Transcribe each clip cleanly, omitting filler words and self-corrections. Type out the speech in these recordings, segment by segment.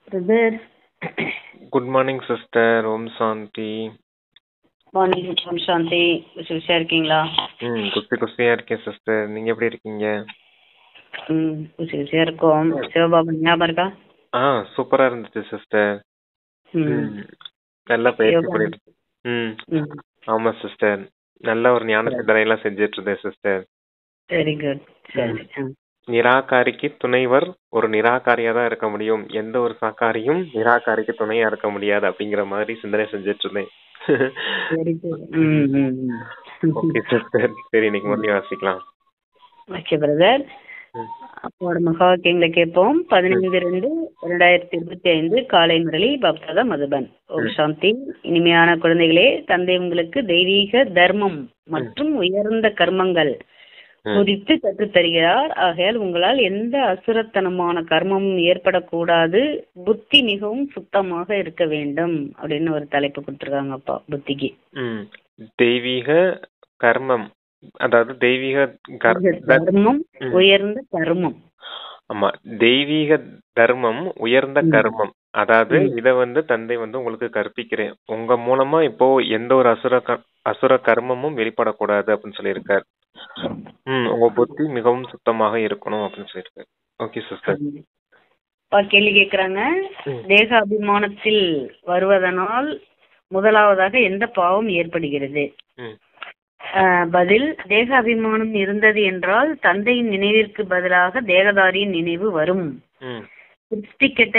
Brother, good morning sister. Om Shanti. Morning. Om Shanti. விஷயம் இருக்கீங்களா? குஸ்தியா இருக்கேன் சிஸ்டர். நீங்க எப்படி இருக்கீங்க? விஷயம் இருக்கோம். சிவபாபு ஞாபகம் இருக்கா? சூப்பரா இருந்துச்சு சிஸ்டர். நல்லா பயிற்சி பண்ணிட்டு. ஆமா சிஸ்டர், நல்ல ஒரு ஞான சிந்தனை எல்லாம் செஞ்சிட்டு இருந்தேன் சிஸ்டர். Very good. நிராகாரிக்கு துணைவர் ஒரு நிராகாரியா தான் இருக்க முடியும், எந்த ஒரு சாக்காரியும் நிராகாரிக்கு துணையா இருக்க முடியாது அப்படிங்கிற மாதிரி சிந்தனை செஞ்சிட்டு இருந்தேன். ஓகே சிஸ்டர், சரி இன்னைக்கு மறுபடியும் வாசிக்கலாம். Okay brother. அப்போட மகாவாக்கியங்களை கேட்போம். 15/2/2025 காலை முரளி பப்தா மதுபன். ஓம் சாந்தி. இனிமையான குழந்தைகளே, தந்தை உங்களுக்கு தெய்வீக தர்மம் மற்றும் உயர்ந்த கர்மங்கள் குறித்து கற்றுத்தருகிறார். ஆகையால் உங்களால் எந்த அசுரத்தனமான கர்மமும் ஏற்படக்கூடாது, புத்தி மிகவும் சுத்தமாக இருக்க வேண்டும் அப்படின்னு ஒரு தலைப்பு கொடுத்துருக்காங்க அப்பா புத்திக்கு. தெய்வீக கர்மம், அதாவது தெய்வீக தர்மம் உயர்ந்த கர்மம். ஆமா, தெய்வீக தர்மம் உயர்ந்த கர்மம். அதாவது இத தந்தை உங்களுக்கு கற்பிக்கிறேன், உங்க மூலமா இப்போ எந்த ஒரு அசுர கர்மமும் வெளிப்படக்கூடாது அப்படின்னு சொல்லியிருக்காரு. உங்க புத்தி மிகவும் சுத்தமாக இருக்கணும் அப்படின்னு சொல்லியிருக்காரு. Okay sister. கேள்வி கேக்குறாங்க. தேக அபிமானத்தில் வருவதனால் முதலாவதாக எந்த பாவம் ஏற்படுகிறது? பதில், தேக அபிமானம் இருந்தது என்றால் தந்தையின் நினைவிற்கு பதிலாக தேகதாரியின் நினைவு வரும். திருஷ்டி கெட்ட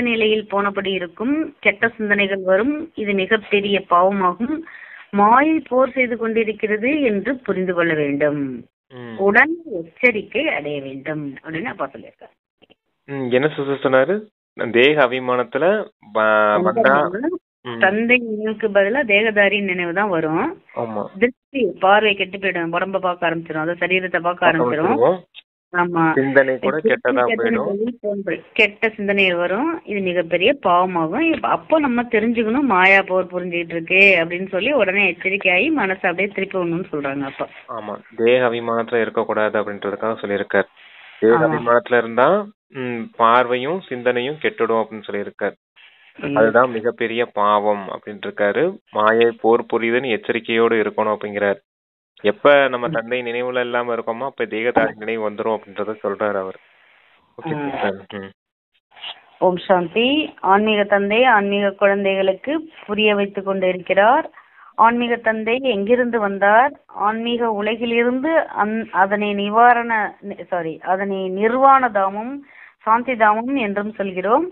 நிலையில் போனபடி இருக்கும், கெட்ட சிந்தனைகள் வரும். இது மிகப்பெரிய பாவமாகும். மாயை போர் செய்து கொண்டிருக்கிறது என்று புரிந்து கொள்ள வேண்டும். உடன் எச்சரிக்கை அடைய வேண்டும் அப்படின்னு அப்பா சொல்லியிருக்காரு. என்ன சொன்னாரு? தேக அபிமானத்துல தந்தை நினைவுக்கு பதிலா தேகதாரியின் நினைவு தான் வரும். திருஷ்டி பார்வை கெட்டு போயிடும், உடம்ப பார்க்க ஆரம்பிச்சிடும், அதாவது சரீரத்தை பார்க்க ஆரம்பிச்சிடும். ஆமா, கெட்ட சிந்தனைகள் வரும். இது மிகப்பெரிய பாவமாகும். அப்போ நம்ம தெரிஞ்சுக்கணும், மாயா போர் புரிஞ்சுக்கிட்டு இருக்கு அப்படின்னு சொல்லி உடனே எச்சரிக்கையாகி மனசை அப்படியே திருப்பி ஒண்ணுன்னு சொல்றாங்க அப்பா. ஆமா, தேக அபிமானத்துல இருக்கக்கூடாது அப்படின்றதுக்காக சொல்லியிருக்காரு. தேக அபிமானத்துல இருந்தா பார்வையும் சிந்தனையும் கெட்டுடும் அப்படின்னு சொல்லியிருக்காரு. அதுதான் மிகப்பெரிய பாவம் அப்படின்ட்டு இருக்காரு. மாயை போர் புரியுதுன்னு எச்சரிக்கையோடு இருக்கணும் அப்படிங்கிறார். எப்ப நம்ம தந்தை நினைவுல இல்லாம இருக்கோமோ அப்ப தேகதாரி நினைவு வந்துரும் அப்படின்றத சொல்றாரு அவர். ஓம் சாந்தி. ஆன்மீக தந்தை ஆன்மீக குழந்தைகளுக்கு புரிய வைத்துக் கொண்டு இருக்கிறார். ஆன்மீக தந்தை எங்கிருந்து வந்தார்? ஆன்மீக உலகிலிருந்து அதனை நிர்வாண தாமம், சாந்தி தாமம் என்றும் சொல்கிறோம்.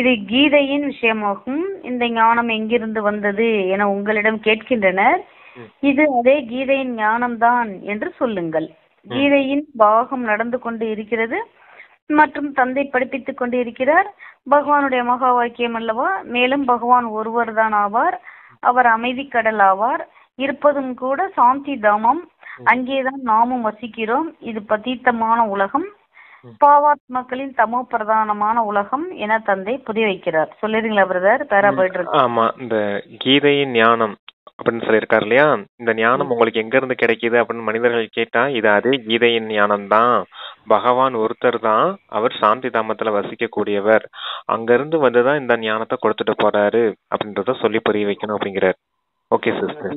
இது கீதையின் விஷயமாகும். இந்த ஞானம் எங்கிருந்து வந்தது என உங்களிடம் கேட்கின்றனர். இது அதே கீதையின் ஞானம்தான் என்று சொல்லுங்கள். கீதையின் பாகம் நடந்து கொண்டு இருக்கிறது மற்றும் தந்தை படிப்பித்துக் கொண்டு இருக்கிறார். பகவானுடைய மகா வாக்கியம் அல்லவா. மேலும் பகவான் ஒருவர் தான் ஆவார். அவர் அமைதி கடல் ஆவார். இருப்பதும் கூட சாந்தி தாமம். அங்கேதான் நாமும் வசிக்கிறோம். இது பதீத்தமான உலகம், பாவாத்மாக்களின் தமோ பிரதானமான உலகம் என தந்தை புரிய வைக்கிறார். சொல்லிருங்களா பிரதர்? பேரா போயிட்டு இருக்கு. ஆமா, இந்த கீதையின் ஞானம் அப்படின்னு சொல்லியிருக்காரு இல்லையா, இந்த ஞானம் உங்களுக்கு எங்க இருந்து கிடைக்குது அப்படின்னு மனிதர்கள் கேட்டா, இது அதே கீதையின் ஞானம் தான். பகவான் ஒருத்தர் தான், அவர் சாந்தி தாமத்துல வசிக்க கூடியவர். அங்க இருந்து வந்துதான் இந்த ஞானத்தை கொடுத்துட்டு போறாரு அப்படின்றத சொல்லி புரிய வைக்கணும் அப்படிங்கிறார். Okay sister.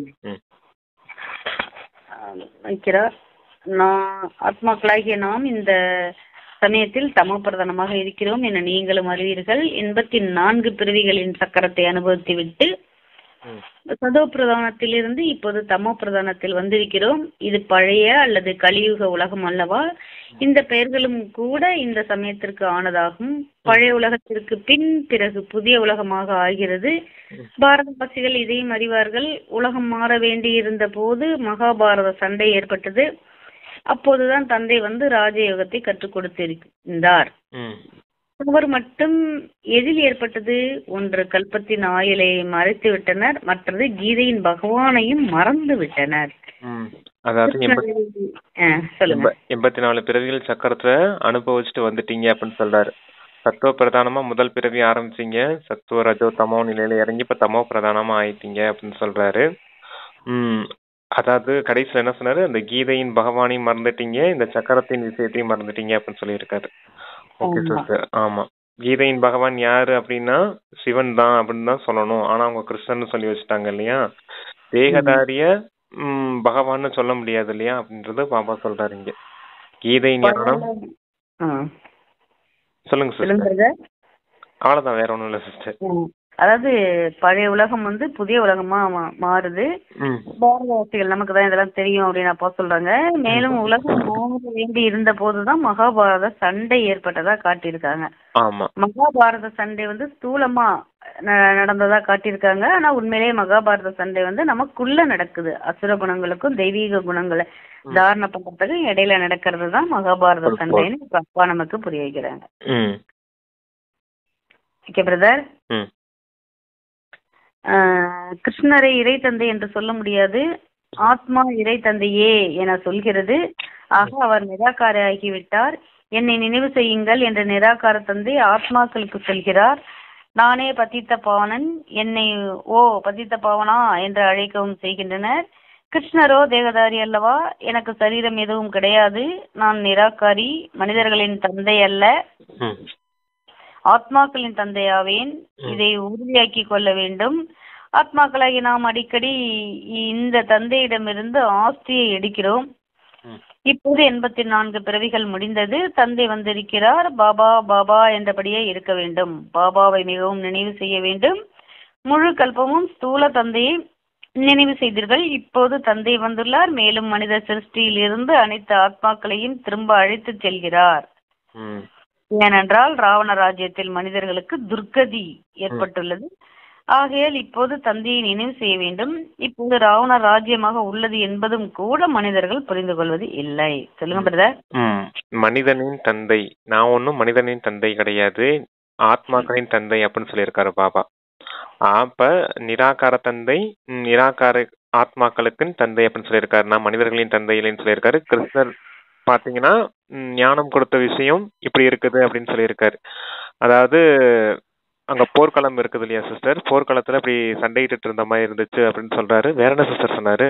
வைக்கிறார். ஆத்மாக்களாகிய நாம் இந்த சமயத்தில் தமோ பிரதானமாக இருக்கிறோம் என நீங்களும் அறிவீர்கள். 84 பிறவிகளின் சக்கரத்தை அனுபவித்து விட்டு சதோ பிரதானத்திலிருந்து இப்போது தமோ பிரதானத்தில் வந்திருக்கிறோம். இது பழைய அல்லது கலியுக உலகம் அல்லவா. இந்த பெயர்களும் கூட இந்த சமயத்திற்கு ஆனதாகும். பழைய உலகத்திற்கு பிறகு புதிய உலகமாக ஆகிறது. பாரதவாசிகள் இதையும் அறிவார்கள். உலகம் மாற வேண்டியிருந்த போது மகாபாரத சண்டை ஏற்பட்டது. அப்போதுதான் தந்தை ராஜயோகத்தை கற்றுக் கொடுத்திருந்தார். அவர் மட்டும் எதில் ஏற்பட்டது? ஒன்று கல்பத்தின் ஆயுளை மறைத்து விட்டனர், மற்றது கீதையின் பகவானையும் மறந்து விட்டனர். அதாவது 84 பிறவிகள் சக்கரத்தை அனுபவிச்சுட்டு வந்துட்டீங்க அப்படின்னு சொல்றாரு. சத்துவ பிரதானமா முதல் பிறவி ஆரம்பிச்சீங்க, சத்துவ ரஜோ தமோ நிலையில இறங்கி இப்ப தமோ பிரதானமா ஆயிட்டீங்க அப்படின்னு சொல்றாரு. அதாவது கடைசியில என்ன சொன்னாரு? அந்த கீதையின் பகவானையும் மறந்துட்டீங்க, இந்த சக்கரத்தின் விஷயத்தையும் மறந்துட்டீங்க அப்படின்னு சொல்லியிருக்காரு. Okay sister. ஆமா, கீதையின் பகவான் யாரு அப்படின்னா சிவன் தான் அப்படின்னு தான் சொல்லணும். ஆனா அவங்க கிருஷ்ணன் சொல்லி வச்சுட்டாங்க இல்லையா? தேகதாரிய பகவான்னு சொல்ல முடியாது இல்லையா அப்படின்றது பாபா சொல்றாரு இங்க. கீதை ஞானம். சொல்லுங்க சிஸ்டர். அவ்வளவுதான், வேற ஒண்ணும் இல்ல சிஸ்டர். அதாவது பழைய உலகம் புதிய உலகமா மாறுது. பாரதவாசிகள் நமக்கு தான் இதெல்லாம் தெரியும் அப்படின்னு அப்பா சொல்றாங்க. மேலும் உலகம் மாற வேண்டி இருந்த போதுதான் மகாபாரத சண்டை ஏற்பட்டதா காட்டியிருக்காங்க. மகாபாரத சண்டை ஸ்தூலமா நடந்ததா காட்டியிருக்காங்க. ஆனா உண்மையிலேயே மகாபாரத சண்டை நமக்குள்ள நடக்குது. அசுர குணங்களுக்கும் தெய்வீக குணங்களை தாரணை பண்றதுக்கு இடையில நடக்கிறது தான் மகாபாரத சண்டைன்னு இப்ப அப்பா நமக்கு புரிய வைக்கிறாங்க. Okay brother. கிருஷ்ணரை இறை தந்தை என்று சொல்ல முடியாது. ஆத்மா இறை தந்தையே என சொல்கிறது. ஆக அவர் நிராகார ஆகிவிட்டார். என்னை நினைவு செய்யுங்கள் என்ற நிராகார தந்தை ஆத்மாக்களுக்கு சொல்கிறார். நானே பதித்த பாவனன், என்னை ஓ பதித்த பாவனா என்று அழைக்கவும் செய்கின்றனர். கிருஷ்ணரோ தேகதாரி அல்லவா, எனக்கு சரீரம் எதுவும் கிடையாது, நான் நிராகாரி, மனிதர்களின் தந்தை அல்ல, ஆத்மாக்களின் தந்தையாவேன். இதை உறுதியாக்கி கொள்ள வேண்டும். ஆத்மாக்களாகி நாம் அடிக்கடி இந்த தந்தையிடமிருந்து ஆஸ்தியை எடுக்கிறோம். இப்போது 84 பிறவிகள் முடிந்தது. தந்தை வந்திருக்கிறார். பாபா பாபா என்றபடியே இருக்க வேண்டும். பாபாவை மிகவும் நினைவு செய்ய வேண்டும். முழு கல்பமும் ஸ்தூல தந்தையை நினைவு செய்தீர்கள். இப்போது தந்தை வந்துள்ளார். மேலும் மனித சிருஷ்டியில் இருந்து அனைத்து ஆத்மாக்களையும் திரும்ப அழைத்து செல்கிறார். ஏனென்றால் ராவண ராஜ்யத்தில் மனிதர்களுக்கு துர்கதி ஏற்பட்டுள்ளது. ஆகையால் இப்போது தந்தையை நினைவு செய்ய வேண்டும். இப்போது ராவண ராஜ்யமாக உள்ளது என்பதும் கூட மனிதர்கள் புரிந்து கொள்வது இல்லை. சொல்லுங்க பிரதர். மனிதனின் தந்தை, நான் ஒன்னும் மனிதனின் தந்தை கிடையாது, ஆத்மாக்களின் தந்தை அப்படின்னு சொல்லியிருக்காரு பாபா. அப்ப நிராகார தந்தை நிராகார ஆத்மாக்களுக்கு தந்தை அப்படின்னு சொல்லியிருக்காரு. நான் மனிதர்களின் தந்தை இல்லைன்னு சொல்லியிருக்காரு. கிருஷ்ணர் பாத்தீங்கன்னா ஞானம் கொடுத்த விஷயம் இப்படி இருக்குது அப்படின்னு சொல்லியிருக்காரு. அதாவது அங்க போர்க்களம் இருக்குது இல்லையா சிஸ்டர், போர்க்களத்துல இப்படி சண்டையிட்டு இருந்த மாதிரி இருந்துச்சு அப்படின்னு சொல்றாரு. வேற என்ன சிஸ்டர் சொன்னாரு?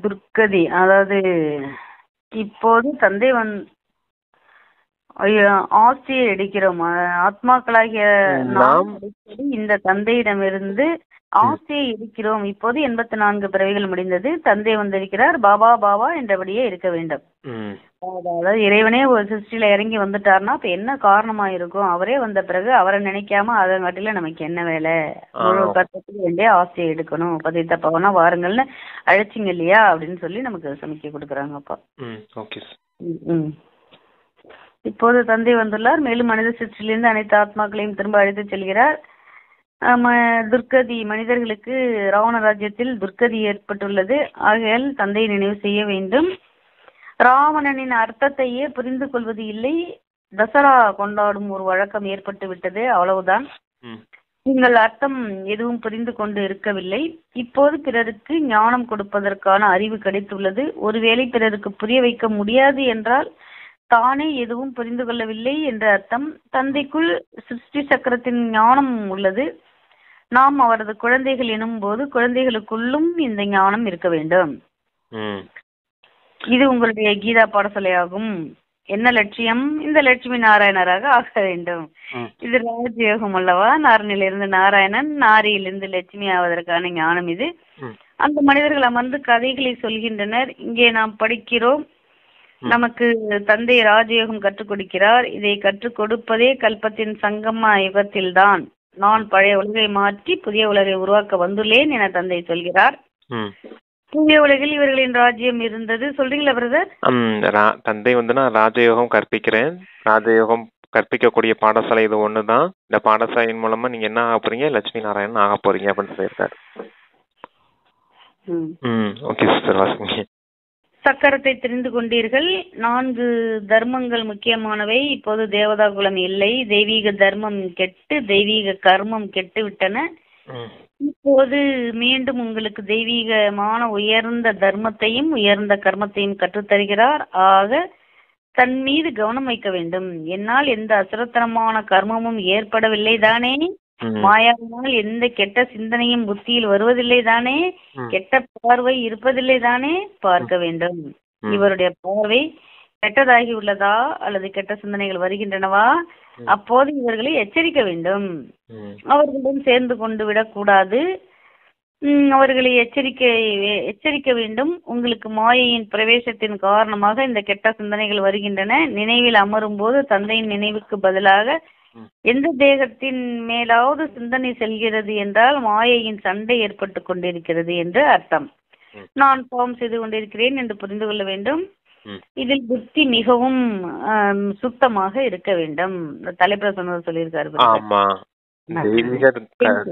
துர்கதி, அதாவது இப்போது தந்தை ஆஸ்தியை எடுக்கிறோம். ஆத்மாக்களாகிய நாம் இந்த தந்தையிடமிருந்து ஆஸ்தியை எடுக்கிறோம். இப்போது 84 பிறவிகள் முடிந்தது. தந்தை வந்திருக்கிறார். பாபா பாபா என்றபடியே இருக்க வேண்டும். அதாவது இறைவனே ஒரு சிருஷ்டில இறங்கி வந்துட்டாருன்னா அப்ப என்ன காரணமா இருக்கும்? அவரே வந்த பிறகு அவரை நினைக்காம அதங்காட்டில நமக்கு என்ன வேலை? முழு கட்டத்துக்கு வேண்டிய ஆஸ்தியை எடுக்கணும். பதித்த பவனா வாருங்கள்னு அழைச்சிங்க இல்லையா அப்படின்னு சொல்லி நமக்கு சமைக்க கொடுக்குறாங்க அப்பா. இப்போது தந்தை வந்துள்ளார். மேலும் மனித சிருஷ்டிலிருந்து அனைத்து ஆத்மாக்களையும் திரும்ப அழைத்து செல்கிறார். துர்கதி, மனிதர்களுக்கு ராவண ராஜ்யத்தில் துர்கதி ஏற்பட்டுள்ளது. ஆகையால் தந்தையை நினைவு செய்ய வேண்டும். ராவணனின் அர்த்தத்தையே புரிந்து கொள்வது இல்லை. தசரா கொண்டாடும் ஒரு வழக்கம் ஏற்பட்டு விட்டது, அவ்வளவுதான். நீங்கள் அர்த்தம் எதுவும் புரிந்து கொண்டு இருக்கவில்லை. இப்போது பிறருக்கு ஞானம் கொடுப்பதற்கான அறிவு கிடைத்துள்ளது. ஒருவேளை பிறருக்கு புரிய வைக்க முடியாது என்றால் தானே எதுவும் புரிந்து கொள்ளவில்லை என்ற அர்த்தம். தந்தைக்குள் சிருஷ்டி சக்கரத்தின் ஞானம் உள்ளது. நாம் அவரது குழந்தைகள் எனும் போது குழந்தைகளுக்குள்ளும் இந்த ஞானம் இருக்க வேண்டும். இது உங்களுடைய கீதா பாடசாலையாகும். என்ன லட்சியம்? இந்த லட்சுமி நாராயணராக ஆக வேண்டும். இது ராஜயோகம் அல்லவா? நாரனிலிருந்து நாராயணன், நாரியிலிருந்து லட்சுமி ஆவதற்கான ஞானம் இது. அந்த மனிதர்கள் அமர்ந்து கதைகளை சொல்கின்றனர். இங்கே நாம் படிக்கிறோம். நமக்கு தந்தை ராஜயோகம் கற்றுக் கொடுக்கிறார். இதை கற்றுக் கொடுப்பதே கல்பத்தின் சங்கம யுகத்தில்தான். நான் பழைய உலகை மாற்றி புதிய உலகை உருவாக்க வந்துள்ளேன் என தந்தை சொல்கிறார். புதிய உலகில் இவர்களின் ராஜ்யம் இருந்தது. சொல்றீங்களா பிரதர்? தந்தை நான் ராஜயோகம் கற்பிக்கிறேன். ராஜயோகம் கற்பிக்கக்கூடிய பாடசாலை இது ஒண்ணுதான். இந்த பாடசாலையின் மூலமா நீங்க என்ன ஆக போறீங்க? லட்சுமி நாராயணன் ஆக போறீங்க அப்படின்னு சொல்லியிருக்காரு. ஓகே சிஸ்டர், வாசிங்க. சக்கரத்தை தெரிந்து கொண்டீர்கள். 4 தர்மங்கள் முக்கியமானவை. இப்போது தேவதா குலம் இல்லை. தெய்வீக தர்மம் கெட்டு தெய்வீக கர்மம் கெட்டு விட்டன. இப்போது மீண்டும் உங்களுக்கு தெய்வீகமான உயர்ந்த தர்மத்தையும் உயர்ந்த கர்மத்தையும் கற்றுத்தருகிறார். ஆக தன் மீது கவனம் வைக்க வேண்டும். என்னால் எந்த அசுரத்தனமான கர்மமும் ஏற்படவில்லை தானே? மாயாவினால் எந்த கெட்ட சிந்தனையும் புத்தியில் வருவதில்லை தானே? கெட்ட பார்வை இருப்பதில்லை தானே? பார்க்க வேண்டும். இவருடைய பார்வை கெட்டதாகி உள்ளதா அல்லது கெட்ட சிந்தனைகள் வருகின்றனவா, அப்போது இவர்களை எச்சரிக்க வேண்டும். அவர்களுடன் சேர்ந்து கொண்டு விடக்கூடாது. அவர்களை எச்சரிக்க வேண்டும். உங்களுக்கு மாயையின் பிரவேசத்தின் காரணமாக இந்த கெட்ட சிந்தனைகள் வருகின்றன. நினைவில் அமரும் போது தந்தையின் நினைவுக்கு பதிலாக எந்த தேகத்தின் மேலாவது சிந்தனை செல்கிறது என்றால் மாயையின் சண்டை ஏற்பட்டு கொண்டிருக்கிறது என்று அர்த்தம். நான் பாவம் செய்து கொண்டிருக்கிறேன் என்று புரிந்து கொள்ள வேண்டும். இதில் புத்தி மிகவும் சுத்தமாக இருக்க வேண்டும். தலைப்புல சொன்னது சொல்லியிருக்காரு. ஆமா,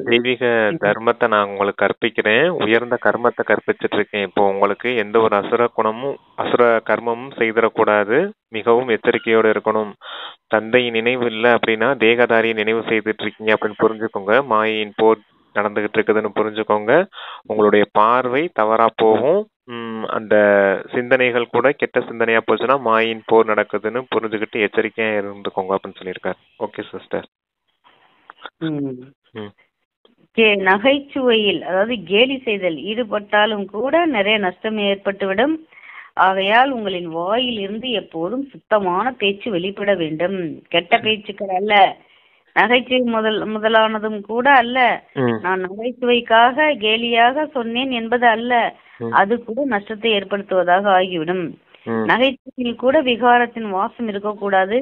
தெய்வீக தர்மத்தை நான் உங்களுக்கு கற்பிக்கிறேன், உயர்ந்த கர்மத்தை கற்பிச்சிட்டு இருக்கேன். இப்போ உங்களுக்கு எந்த ஒரு அசுர குணமும் அசுர கர்மமும் செய்திடக்கூடாது. மிகவும் எச்சரிக்கையோடு இருக்கணும். தந்தையின் நினைவு இல்லை அப்படின்னா தேகதாரியை நினைவு செய்துட்டு இருக்கீங்க அப்படின்னு புரிஞ்சுக்கோங்க. மாயையின் போர் நடந்துகிட்டு இருக்குதுன்னு புரிஞ்சுக்கோங்க. உங்களுடைய பார்வை தவறா போகும். அந்த சிந்தனைகள் கூட கெட்ட சிந்தனையா போச்சுன்னா மாயின் போர் நடக்குதுன்னு புரிஞ்சுக்கிட்டு எச்சரிக்கையா இருந்துக்கோங்க அப்படின்னு சொல்லியிருக்காரு. Okay sister. நகைச்சுவையில் அதாவது கேலி செய்தல் ஈடுபட்டாலும் கூட நிறைய நஷ்டம் ஏற்பட்டுவிடும். ஆகையால் உங்களின் வாயில் இருந்து எப்போதும் சுத்தமான பேச்சு வெளிப்பட வேண்டும். கெட்ட பேச்சுக்கள் அல்ல, நகைச்சுவை முதலானதும் கூட அல்ல. நான் நகைச்சுவைக்காக கேலியாக சொன்னேன் என்பது அல்ல, அது கூட நஷ்டத்தை ஏற்படுத்துவதாக ஆகிவிடும். நகைச்சுவையில் கூட விகாரத்தின் வாசம் இருக்கக்கூடாது.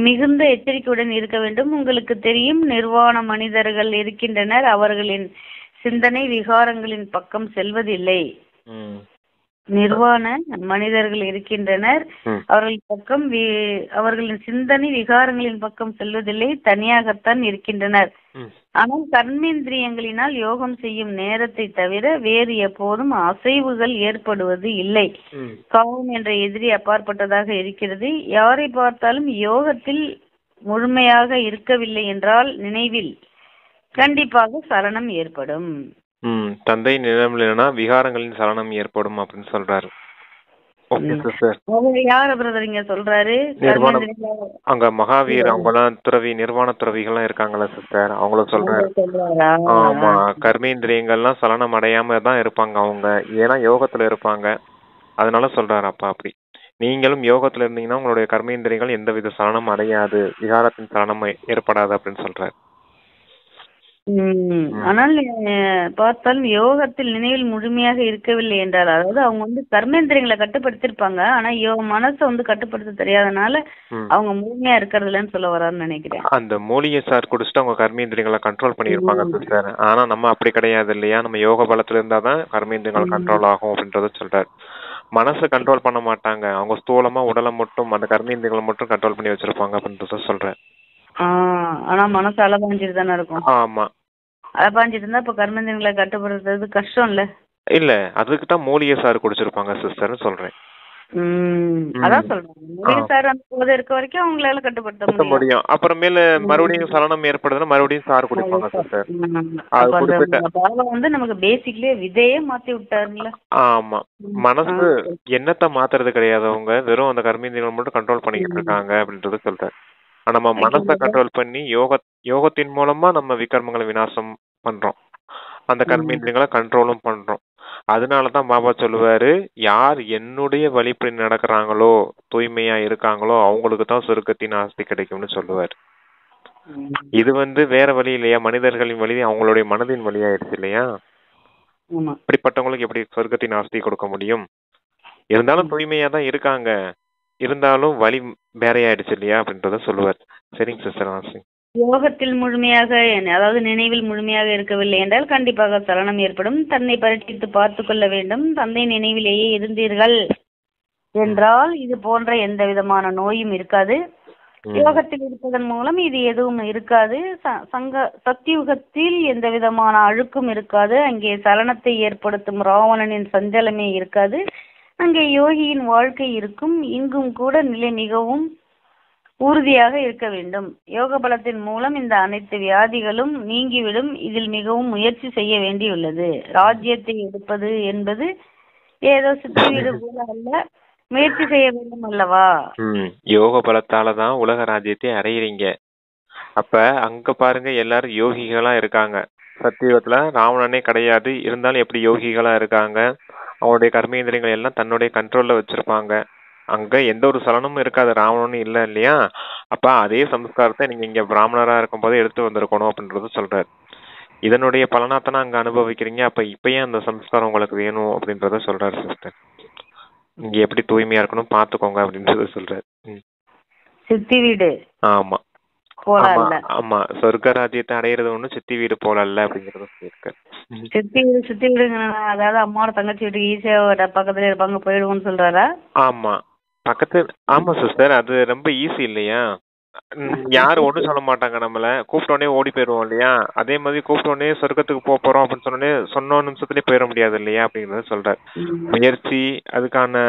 மிகுந்த எச்சரிக்கையுடன் இருக்க வேண்டும். உங்களுக்கு தெரியும், நிர்வாண மனிதர்கள் இருக்கின்றனர். அவர்களின் சிந்தனை விகாரங்களின் பக்கம் செல்வதில்லை. நிர்வாண மனிதர்கள் இருக்கின்றனர். அவர்களின் சிந்தனை விகாரங்களின் பக்கம் செல்வதில்லை, தனியாகத்தான் இருக்கின்றனர். ஆனால் கர்மேந்திரியங்களினால் யோகம் செய்யும் நேரத்தை தவிர வேறு எப்போதும் அசைவுகள் ஏற்படுவது இல்லை. காமம் என்ற எதிரி அப்பாற்பட்டதாக இருக்கிறது. யாரை பார்த்தாலும் யோகத்தில் முழுமையாக இருக்கவில்லை என்றால் நினைவில் கண்டிப்பாக சலனம் ஏற்படும். தந்தை நினைவுலனா விகாரங்களின் சலனம் ஏற்படும் அப்படின்னு சொல்றாரு. யார பிரதர் இங்க சொல்றாரு? அங்க மகாவீர் அவங்கலாம் துறவி, நிர்வாண துறவிகள்லாம் இருக்காங்களா சிஸ்டர், அவங்கள சொல்றாரு. ஆமா, கர்மேந்திரியங்கள்லாம் சலனம் அடையாம தான் இருப்பாங்க அவங்க, ஏன்னா யோகத்துல இருப்பாங்க. அதனால சொல்றாரு அப்பா. அப்படி நீங்களும் யோகத்துல இருந்தீங்கன்னா உங்களுடைய கர்மேந்திரியங்கள் எந்தவித சலனம் அடையாது, விகாரத்தின் சலனம் ஏற்படாது அப்படின்னு சொல்றாரு. ஆனால் பார்த்தாலும் யோகத்தில் நினைவில் முழுமையாக இருக்கவில்லை என்றால், அதாவது அவங்க கர்மேந்திரியங்களை கட்டுப்படுத்திருப்பாங்க, ஆனா மனசை கட்டுப்படுத்த தெரியாதனால அவங்க முழுமையா இருக்கிறது இல்லைன்னு சொல்ல வரான்னு நினைக்கிறேன். அந்த மூலிகை சார் குடிச்சிட்டு அவங்க கர்மேந்திரியங்களை கண்ட்ரோல் பண்ணிருப்பாங்க சிஸ்டர். ஆனா நம்ம அப்படி கிடையாது இல்லையா, நம்ம யோக பலத்துல இருந்தாதான் கர்மேந்திரியங்கள் கண்ட்ரோல் ஆகும் அப்படின்றத சொல்றாரு. மனசை கண்ட்ரோல் பண்ண மாட்டாங்க, அவங்க ஸ்தூலமா உடலை மட்டும் அந்த கர்மேந்திரியங்களை மட்டும் கண்ட்ரோல் பண்ணி வச்சிருப்பாங்க அப்படின்றத சொல்றேன். ஆனா மனசு அலபாஞ்சிட்டு தானே இருக்கும். ஆமா, அலபாஞ்சிட்டு இருந்தா இப்ப கர்மேந்திரியங்களை கட்டுப்படுத்துறது கஷ்டம் இல்ல. இல்ல, அதுக்குதான் மூலிகை சாறு குடிச்சிருப்பாங்க சிஸ்டர்னு சொல்றேன். அதான் சொல்றேன், மூலிகை சாறு அந்த போதை இருக்க வரைக்கும் அவங்களால கட்டுப்படுத்த முடியும். அப்புறமேல மறுபடியும் சலனம் ஏற்படுதுன்னா மறுபடியும் சாறு குடிப்பாங்க சிஸ்டர். நமக்கு பேசிக்லயே விதையே மாத்தி விட்டாருல்ல. ஆமா, மனசு எண்ணத்தை மாத்துறது கிடையாது, அவங்க வெறும் அந்த கர்மேந்திரியங்களை மட்டும் கண்ட்ரோல் பண்ணிக்கிட்டு இருக்காங்க அப்படின்றது சொல்றாரு. நம்ம மனசை கண்ட்ரோல் பண்ணி யோகத்தின் மூலமா நம்ம விகர்மங்களை விநாசம் பண்றோம், அந்த கர்மேந்திரியங்களை கண்ட்ரோலும் பண்றோம். அதனாலதான் பாபா சொல்லுவாரு, யார் என்னுடைய வழிப்படி நடக்கிறாங்களோ தூய்மையா இருக்காங்களோ அவங்களுக்கு தான் சொர்க்கத்தின் ஆஸ்தி கிடைக்கும்னு சொல்லுவாரு. இது வேற வழி இல்லையா, மனிதர்களின் வழி அவங்களுடைய மனதின் வழியாயிடுச்சு இல்லையா. இப்படிப்பட்டவங்களுக்கு எப்படி சொர்க்கத்தின் ஆஸ்தி கொடுக்க முடியும்? இருந்தாலும் தூய்மையா தான் இருக்காங்க, இருந்தாலும் வழி வேறையாயிடுச்சு இல்லையா அப்படின்றத சொல்லுவார். சரிங்க சிஸ்டர் வாசிங். யோகத்தில் முழுமையாக, அதாவது நினைவில் முழுமையாக இருக்கவில்லை என்றால் கண்டிப்பாக சலனம் ஏற்படும். தன்னை பரீட்சித்து பார்த்து கொள்ள வேண்டும். தந்தை நினைவிலேயே இருந்தீர்கள் என்றால் இது போன்ற எந்த விதமான நோயும் இருக்காது. யோகத்தில் இருப்பதன் மூலம் இது எதுவும் இருக்காது. சத்தியுகத்தில் எந்த விதமான அழுக்கும் இருக்காது. அங்கே சலனத்தை ஏற்படுத்தும் ராவணனின் சஞ்சலமே இருக்காது. அங்கே யோகியின் வாழ்க்கை இருக்கும். இங்கும் கூட நிலை மிகவும் உறுதியாக இருக்க வேண்டும். யோக பலத்தின் மூலம் இந்த அனைத்து வியாதிகளும் நீங்கிவிடும். இதில் மிகவும் முயற்சி செய்ய வேண்டியுள்ளது. ராஜ்யத்தை எடுப்பது என்பது ஏதோ சுற்றி வீடு போல அல்ல, முயற்சி செய்ய வேண்டும் அல்லவா. யோக பலத்தாலதான் உலக ராஜ்யத்தை அடையிறீங்க. அப்ப அங்க பாருங்க, எல்லாரும் யோகிகளா இருக்காங்க. சத்தியுகத்துல ராவணனே கிடையாது, இருந்தாலும் எப்படி யோகிகளா இருக்காங்க. அவனுடைய கர்மேந்திரியங்கள் எல்லாம் தன்னுடைய கண்ட்ரோல்ல வச்சிருப்பாங்க. அங்க எந்த ஒரு சலனமும் இருக்காது, ராவணனும் இல்ல இல்லையா? அப்ப அதே சம்ஸ்காரத்தை நீங்க இங்க பிராமணரா இருக்கும்போது எடுத்து வந்திருக்கணும் அப்படின்றது சொல்றாரு. இதனுடைய பலனாத்தானே அங்க அனுபவிக்கிறீங்க. அப்ப இப்பயே அந்த சம்ஸ்காரம் உங்களுக்கு வேணும் அப்படின்றத சொல்றாரு சிஸ்டர். இங்க எப்படி தூய்மையா இருக்கணும் பாத்துக்கோங்க அப்படின்றத சொல்றாரு. சித்தி வீடு ஆமா போல ஆமா அல்ல. ஆமா, சொர்க்க ராஜ்யத்தை அடையிறது ஒண்ணு சித்தி வீடு போல அல்ல அப்படிங்கறத சொல்லியிருக்காரு. சித்தி வீடுங்க, அதாவது அம்மாவோட தங்கச்சி வீட்டுக்கு ஈஸியா பக்கத்துல இருப்பாங்க, போயிடுவோம்னு சொல்றாரா? ஆமா பக்கத்து, ஆமா சிஸ்டர், அது ரொம்ப ஈஸி இல்லையா? யாரும் ஒண்ணும் சொல்ல மாட்டாங்க, நம்மள கூப்பிட்ட உடனே ஓடி போயிருவோம் இல்லையா? அதே மாதிரி கூப்பிட்ட உடனே சொர்க்கத்துக்கு போறோம் அப்படின்னு சொன்ன நிமிஷத்துலயே போயிட முடியாது இல்லையா அப்படிங்கறத சொல்றாரு. முயற்சி, அதுக்கான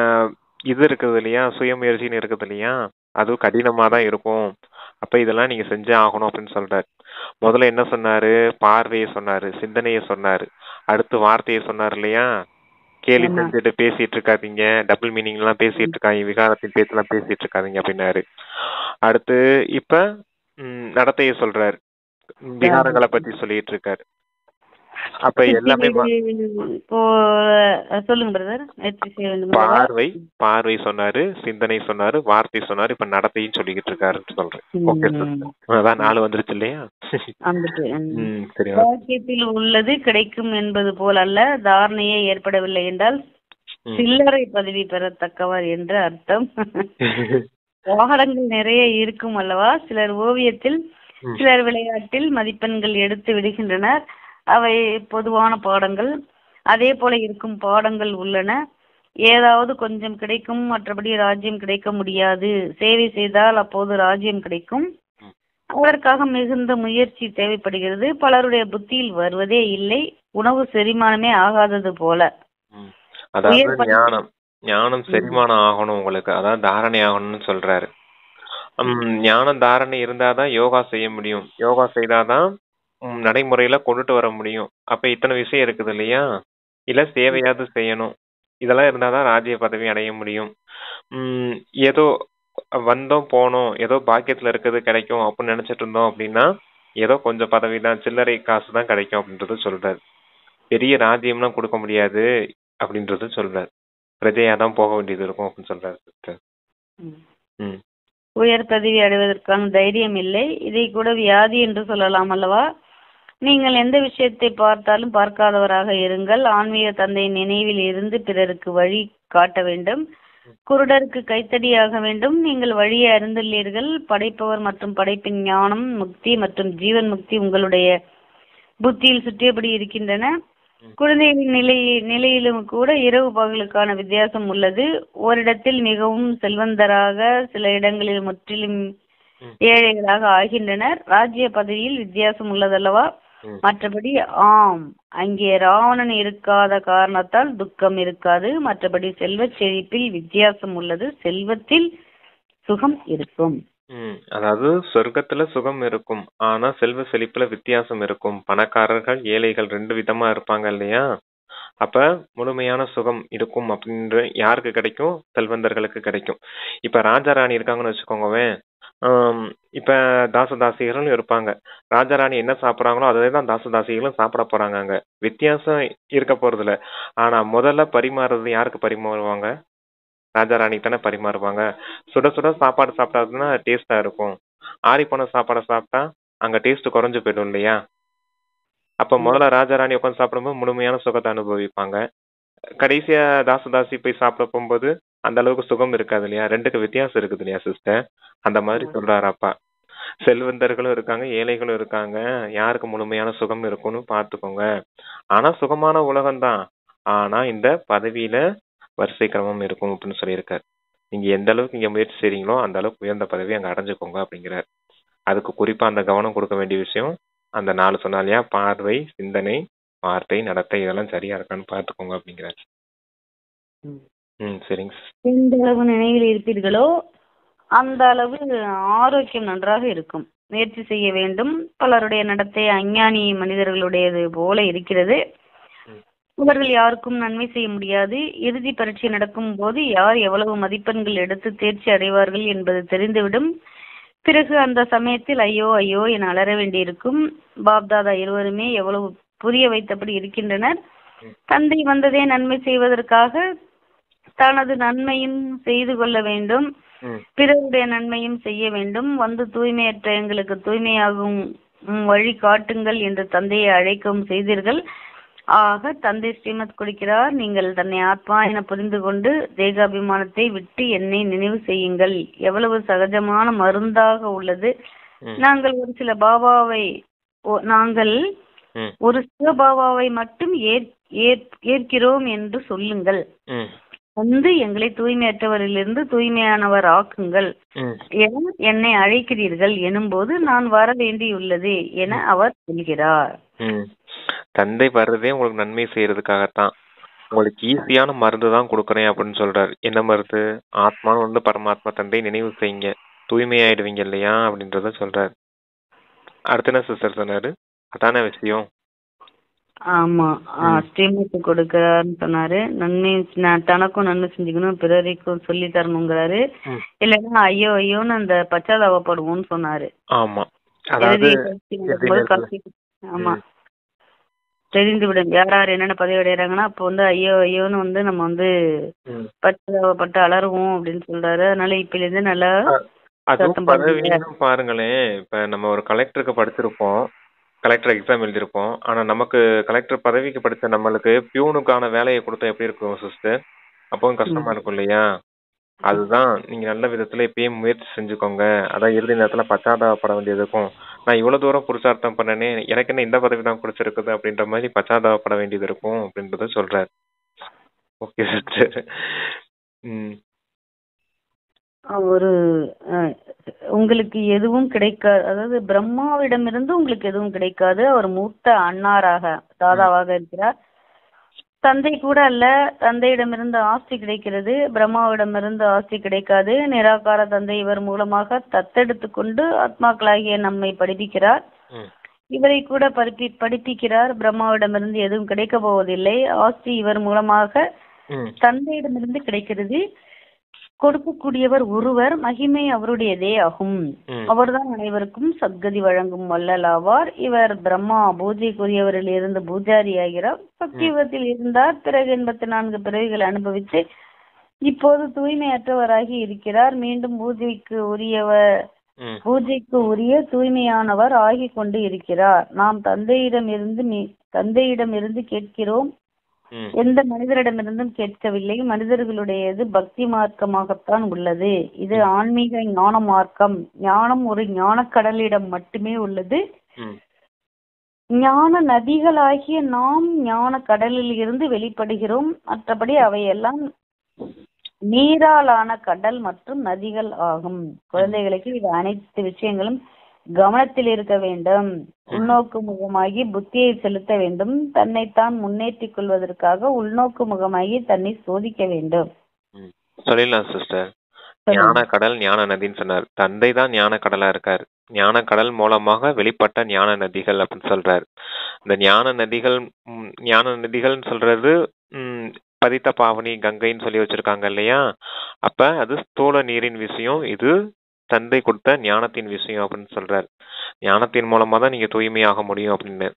இது இருக்குது இல்லையா, சுயமுயற்சின்னு இருக்குது இல்லையா, அதுவும் கடினமா தான் இருக்கும். அப்ப இதெல்லாம் நீங்க செஞ்சே ஆகணும் அப்படின்னு சொல்றாரு. முதல்ல என்ன சொன்னாரு? பார்வையை சொன்னாரு, சிந்தனையை சொன்னாரு, அடுத்து வார்த்தையை சொன்னாரு இல்லையா? கேலி செஞ்சுட்டு பேசிட்டு இருக்காதீங்க, டபுள் மீனிங் எல்லாம் பேசிட்டு இருக்காங்க, விகாரத்தின் பேச்செல்லாம் பேசிட்டு இருக்காதீங்க அப்படின்னாரு. அடுத்து இப்ப நடத்தைய சொல்றாரு, விகாரங்களை பத்தி சொல்லிட்டு இருக்காரு. அப்ப எல்லாமே சொல்லுங்க பிரதர். பார்வை சொன்னாரு, சிந்தனை சொன்னாரு, வார்த்தை சொன்னாரு, இப்ப நடத்தையும் சொல்லிக்கிட்டு இருக்காருன்னு சொல்றேன். ஓகே சிஸ்டர், அதான் 4 வந்துருச்சு இல்லையா? வாக்கியத்தில் உள்ளது கிடைக்கும் என்பது போல் அல்ல, தாரணையே ஏற்படவில்லை என்றால் சில்லறை பதவி பெறத்தக்கவர் என்று அர்த்தம். பாடங்கள் நிறைய இருக்கும் அல்லவா? சிலர் ஓவியத்தில், சிலர் விளையாட்டில் மதிப்பெண்கள் எடுத்து விடுகின்றனர். அவை பொதுவான பாடங்கள். அதே போல இருக்கும் பாடங்கள் உள்ளன. ஏதாவது கொஞ்சம் கிடைக்கும், மற்றபடி ராஜ்யம் கிடைக்க முடியாது. சேவை செய்தால் அப்போது ராஜ்யம் கிடைக்கும். அதற்காக மிகுந்த முயற்சி தேவைப்படுகிறது. பலருடைய புத்தியில் வருவதே இல்லை. உணவு செரிமானமே ஆகாதது போல. அதாவது ஞானம் செரிமானம் ஆகணும் உங்களுக்கு, அதாவது தாரணை ஆகணும்னு சொல்றாரு. ஞானம் தாரணை இருந்தாதான் யோகா செய்ய முடியும். யோகா செய்தாதான் நடைமுறையில கொண்டுட்டு வர முடியும். அப்ப இத்தனை விஷயம் இருக்குது இல்லையா? இல்ல சேவையாவது செய்யணும். இதெல்லாம் இருந்தாதான் ராஜ்ய பதவி அடைய முடியும். ஏதோ வந்தோம் போனோம், ஏதோ பாக்கியத்துல இருக்குது கிடைக்கும் அப்படின்னு நினைச்சிட்டு இருந்தோம் அப்படின்னா ஏதோ கொஞ்சம் பதவி தான், சில்லறை காசு தான் கிடைக்கும் அப்படின்றது சொல்றாரு. பெரிய ராஜ்யம்லாம் கொடுக்க முடியாது அப்படின்றது சொல்றாரு. பிரஜையா தான் போக வேண்டியது இருக்கும் அப்படின்னு சொல்றாரு சிஸ்டர். உயர் பதவி அடைவதற்கான தைரியம் இல்லை. இதை கூட வியாதி என்று சொல்லலாம் அல்லவா? நீங்கள் எந்த விஷயத்தை பார்த்தாலும் பார்க்காதவராக இருங்கள். ஆன்மீக தந்தையின் நினைவில் இருந்து பிறருக்கு வழி காட்ட வேண்டும். குருடருக்கு கைத்தடியாக வேண்டும். நீங்கள் வழியை அறிந்துள்ளீர்கள். படைப்பவர் மற்றும் படைப்பின் ஞானம், முக்தி மற்றும் ஜீவன் முக்தி உங்களுடைய புத்தியில் சுற்றியபடி இருக்கின்றன. குழந்தைகளின் நிலையிலும் கூட இரவு பகலுக்கான வித்தியாசம் உள்ளது. ஓரிடத்தில் மிகவும் செல்வந்தராக, சில இடங்களில் முற்றிலும் ஏழைகளாக ஆகின்றனர். ராஜ்ய பதவியில் வித்தியாசம் உள்ளதல்லவா? மற்றபடி ஆம், அங்கே ராவணன் இருக்காத காரணத்தால் துக்கம் இருக்காது. மற்றபடி செல்வ செழிப்பில் வித்தியாசம் உள்ளது. செல்வத்தில் சுகம் இருக்கும். அதாவது சொர்க்கத்துல சுகம் இருக்கும், ஆனா செல்வ செழிப்புல வித்தியாசம் இருக்கும். பணக்காரர்கள் ஏழைகள் 2 விதமா இருப்பாங்க இல்லையா? அப்ப முழுமையான சுகம் இருக்கும் அப்படின்ற யாருக்கு கிடைக்கும்? செல்வந்தர்களுக்கு கிடைக்கும். இப்ப ராஜா ராணி இருக்காங்கன்னு வச்சுக்கோங்கவேன். இப்ப தாசதாசிகளும் இருப்பாங்க. ராஜாராணி என்ன சாப்பிட்றாங்களோ அதேதான் தாசதாசிகளும் சாப்பிட போறாங்க. அங்க வித்தியாசம் இருக்க போறது இல்ல. ஆனா முதல்ல பரிமாறுறது யாருக்கு பரிமாறுவாங்க? ராஜாராணி தானே பரிமாறுவாங்க. சுட சுட சாப்பாடு சாப்பிட்டாதுன்னா டேஸ்டா இருக்கும். ஆறி போன சாப்பாடை சாப்பிட்டா அங்க டேஸ்ட் குறைஞ்சு போயிடும் இல்லையா? அப்ப முதல்ல ராஜாராணி உட்காந்து சாப்பிடும்போது முழுமையான சுகத்தை அனுபவிப்பாங்க. கடைசியா தாசதாசி போய் சாப்பிட போகும்போது அந்த அளவுக்கு சுகம் இருக்காது இல்லையா? 2க்கு வித்தியாசம் இருக்குது இல்லையா சிஸ்டர்? அந்த மாதிரி சொல்றாரு அப்பா. செல்வந்தர்களும் இருக்காங்க, ஏழைகளும் இருக்காங்க. யாருக்கு முழுமையான சுகம் இருக்கும்னு பாத்துக்கோங்க. ஆனா சுகமான உலகம்தான். ஆனா இந்த பதவியில வரிசை கிரமம் இருக்கும் அப்படின்னு சொல்லியிருக்காரு. நீங்க எந்த அளவுக்கு இங்க முயற்சி செய்றீங்களோ அந்த அளவுக்கு உயர்ந்த பதவி அங்க அடைஞ்சுக்கோங்க அப்படிங்கிறார். அதுக்கு குறிப்பா அந்த கவனம் கொடுக்க வேண்டிய விஷயம் அந்த 4 சொன்னா இல்லையா? பார்வை, சிந்தனை, வார்த்தை, நடத்தை, இதெல்லாம் சரியா இருக்கான்னு பாத்துக்கோங்க அப்படிங்கிறார். சரிங்க. எந்த அளவு நினைவில் இருப்பீர்களோ அந்த அளவு ஆரோக்கியம் நன்றாக இருக்கும். முயற்சி செய்ய வேண்டும். பலருடைய நடத்தை அஞ்ஞானி மனிதர்களுடையது போல இருக்கிறது. இவர்கள் யாருக்கும் நன்மை செய்ய முடியாது. இறுதி பரீட்சை நடக்கும் போது யார் எவ்வளவு மதிப்பெண்கள் எடுத்து தேர்ச்சி அடைவார்கள் என்பது தெரிந்துவிடும். பிறகு அந்த சமயத்தில் ஐயோ ஐயோ என அலற வேண்டியிருக்கும். பாப்தாதா இருவருமே எவ்வளவு புரிய வைத்தபடி இருக்கின்றனர். தந்தை வந்ததே நன்மை செய்வதற்காக. தனது நன்மையும் செய்து கொள்ள வேண்டும், ம், பிறருடைய நன்மையும் செய்ய வேண்டும். வந்து தூய்மையற்ற எங்களுக்கு தூய்மையாகும் வழி காட்டுங்கள் என்று தந்தையை அழைக்கவும் செய்தீர்கள். ஆக தந்தை ஸ்ரீமத் கொடுக்கிறார், நீங்கள் தன்னை ஆத்மா என புரிந்து கொண்டு தேகாபிமானத்தை விட்டு என்னை நினைவு செய்யுங்கள். எவ்வளவு சகஜமான மருந்தாக உள்ளது. ம், நாங்கள் ஒரு சில பாபாவை நாங்கள் ம், ஒரு சிவபாபாவை மட்டும் ஏற்கிறோம் என்று சொல்லுங்கள். ம், வந்து எங்களை தூய்மையற்றவரிலிருந்து தூய்மையானவர் ஆக்குங்கள் ம், என என்னை அழைக்கிறீர்கள் எனும்போது நான் வர வேண்டியுள்ளது என அவர் சொல்கிறார். ம். தந்தை வர்றதே உங்களுக்கு நன்மை செய்யறதுக்காகத்தான். உங்களுக்கு ஈஸியான மருந்து தான் கொடுக்குறேன் அப்படின்னு சொல்றாரு. என்ன மருந்து? ஆத்மான்னு வந்து பரமாத்மா தந்தை நினைவு செய்யுங்க, தூய்மையாயிடுவீங்க இல்லையா அப்படின்றத சொல்றாரு. அடுத்து என்ன சிஸ்டர் சொன்னாரு? அதான விஷயம். ஆமா, ஸ்ரீமத்து கொடுக்கிறாருன்னு சொன்னாரு. நன்மை தனக்கும் நன்மை செஞ்சுக்கணும், பிறருக்கும் சொல்லி தரணுங்கிறாரு. ம், இல்லைன்னா ஐயோ ஐயோன்னு அந்த பச்சாதாபப்படுவோம்னு சொன்னாரு. ஆமா. அதாவது ஆமா, தெரிந்துவிடும் யார் யார் என்னென்ன பதவி அடைகிறாங்கன்னா அப்போ வந்து ஐயோ ஐயோன்னு வந்து நம்ம வந்து பச்சாதாபப்பட்டு அலறுவோம் அப்படின்னு சொல்றாரு. அதனால இப்பல இருந்து நல்லா அதுவும் பதவியும் பாருங்களேன். இப்ப நம்ம ஒரு கலெக்டருக்கு படிச்சிருப்போம், கலெக்டர் எக்ஸாம் எழுதியிருப்போம். ஆனா நமக்கு கலெக்டர் பதவிக்கு படிச்ச நம்மளுக்கு பியூனுக்கான வேலையை கொடுத்தா எப்படி இருக்கும் சிஸ்டர்? அப்பவும் கஷ்டமா இருக்கும் இல்லையா? அதுதான் நீங்க நல்ல விதத்துல இப்பயே முயற்சி செஞ்சுக்கோங்க. அதான் இறுதி நேரத்துல பச்சாதாபப்பட வேண்டியது இருக்கும். நான் இவ்வளவு தூரம் புருஷார்த்தம் பண்ணனே, எனக்கு என்ன இந்த பதவி தான் குடிச்சிருக்குது அப்படின்ற மாதிரி பச்சாதாபப்பட வேண்டியது இருக்கும் அப்படின்றத சொல்றாரு. Okay sister. ஒரு உங்களுக்கு எதுவும் கிடைக்காது, அதாவது பிரம்மாவிடமிருந்து உங்களுக்கு எதுவும் கிடைக்காது. அவர் மூத்த அன்னாராக தாதாவாக இருக்கிறார். தந்தை கூட அல்ல, தந்தையிடமிருந்து ஆஸ்தி கிடைக்கிறது, பிரம்மாவிடமிருந்து ஆஸ்தி கிடைக்காது. நிராகார தந்தை இவர் மூலமாக தத்தெடுத்து கொண்டு ஆத்மாக்களாகிய நம்மை படிப்பிக்கிறார். இவரை கூட படிப்பிக்கிறார். பிரம்மாவிடமிருந்து எதுவும் கிடைக்க போவதில்லை. ஆஸ்தி இவர் மூலமாக தந்தையிடமிருந்து கிடைக்கிறது. கொடுக்கக்கூடியவர் ஒருவர், மகிமை அவருடையதே ஆகும். அவர்தான் அனைவருக்கும் சத்கதி வழங்கும் வல்லலாவார். இவர் பிரம்மா பூஜைக்குரியவரில் இருந்து பூஜாரி ஆகிறார். பக்தியுகத்தில் இருந்தார். பிறகு 84 பிறவிகளை அனுபவித்து இப்போது தூய்மையற்றவராகி இருக்கிறார். மீண்டும் பூஜைக்கு உரிய தூய்மையானவர் ஆகி கொண்டு இருக்கிறார். நாம் தந்தையிடமிருந்து கேட்கிறோம், எந்த மனிதரிடமிருந்தும் கேட்கவில்லை. மனிதர்களுடையது பக்தி மார்க்கமாகத்தான் உள்ளது. இது ஆன்மீக ஞான மார்க்கம். ஞானம் ஒரு ஞான கடலிடம் மட்டுமே உள்ளது. ஞான நதிகளாகிய நாம் ஞான கடலில் இருந்து வெளிப்படுகிறோம். மற்றபடி அவையெல்லாம் நீராலான கடல் மற்றும் நதிகள் ஆகும். குழந்தைகளுக்கு இது அனைத்து விஷயங்களும் கவனத்தில் இருக்க வேண்டும். உள்நோக்கு முகமாகி புத்தியை செலுத்த வேண்டும். தன்னைத்தான் முன்னேற்றிக் கொள்வதற்காக உள்நோக்கு முகமாகி தன்னை சோதிக்க வேண்டும். சொல்லிடலாம் சிஸ்டர். ஞான கடல் ஞான நதின்னு சொன்னார். தந்தை தான் ஞான கடலா இருக்காரு. ஞான கடல் மூலமாக வெளிப்பட்ட ஞான நதிகள் அப்படின்னு சொல்றாரு. இந்த ஞான நதிகள்னு சொல்றது பதித்த பாவனி கங்கைன்னு சொல்லி வச்சிருக்காங்க இல்லையா? அப்ப அது ஸ்தூல நீரின் விஷயம், இது தந்தை கொடுத்த ஞானத்தின் விஷயம் அப்படின்னு சொல்றாரு. ஞானத்தின் மூலமா தான் நீங்க தூய்மையாக முடியும் அப்படின்னு.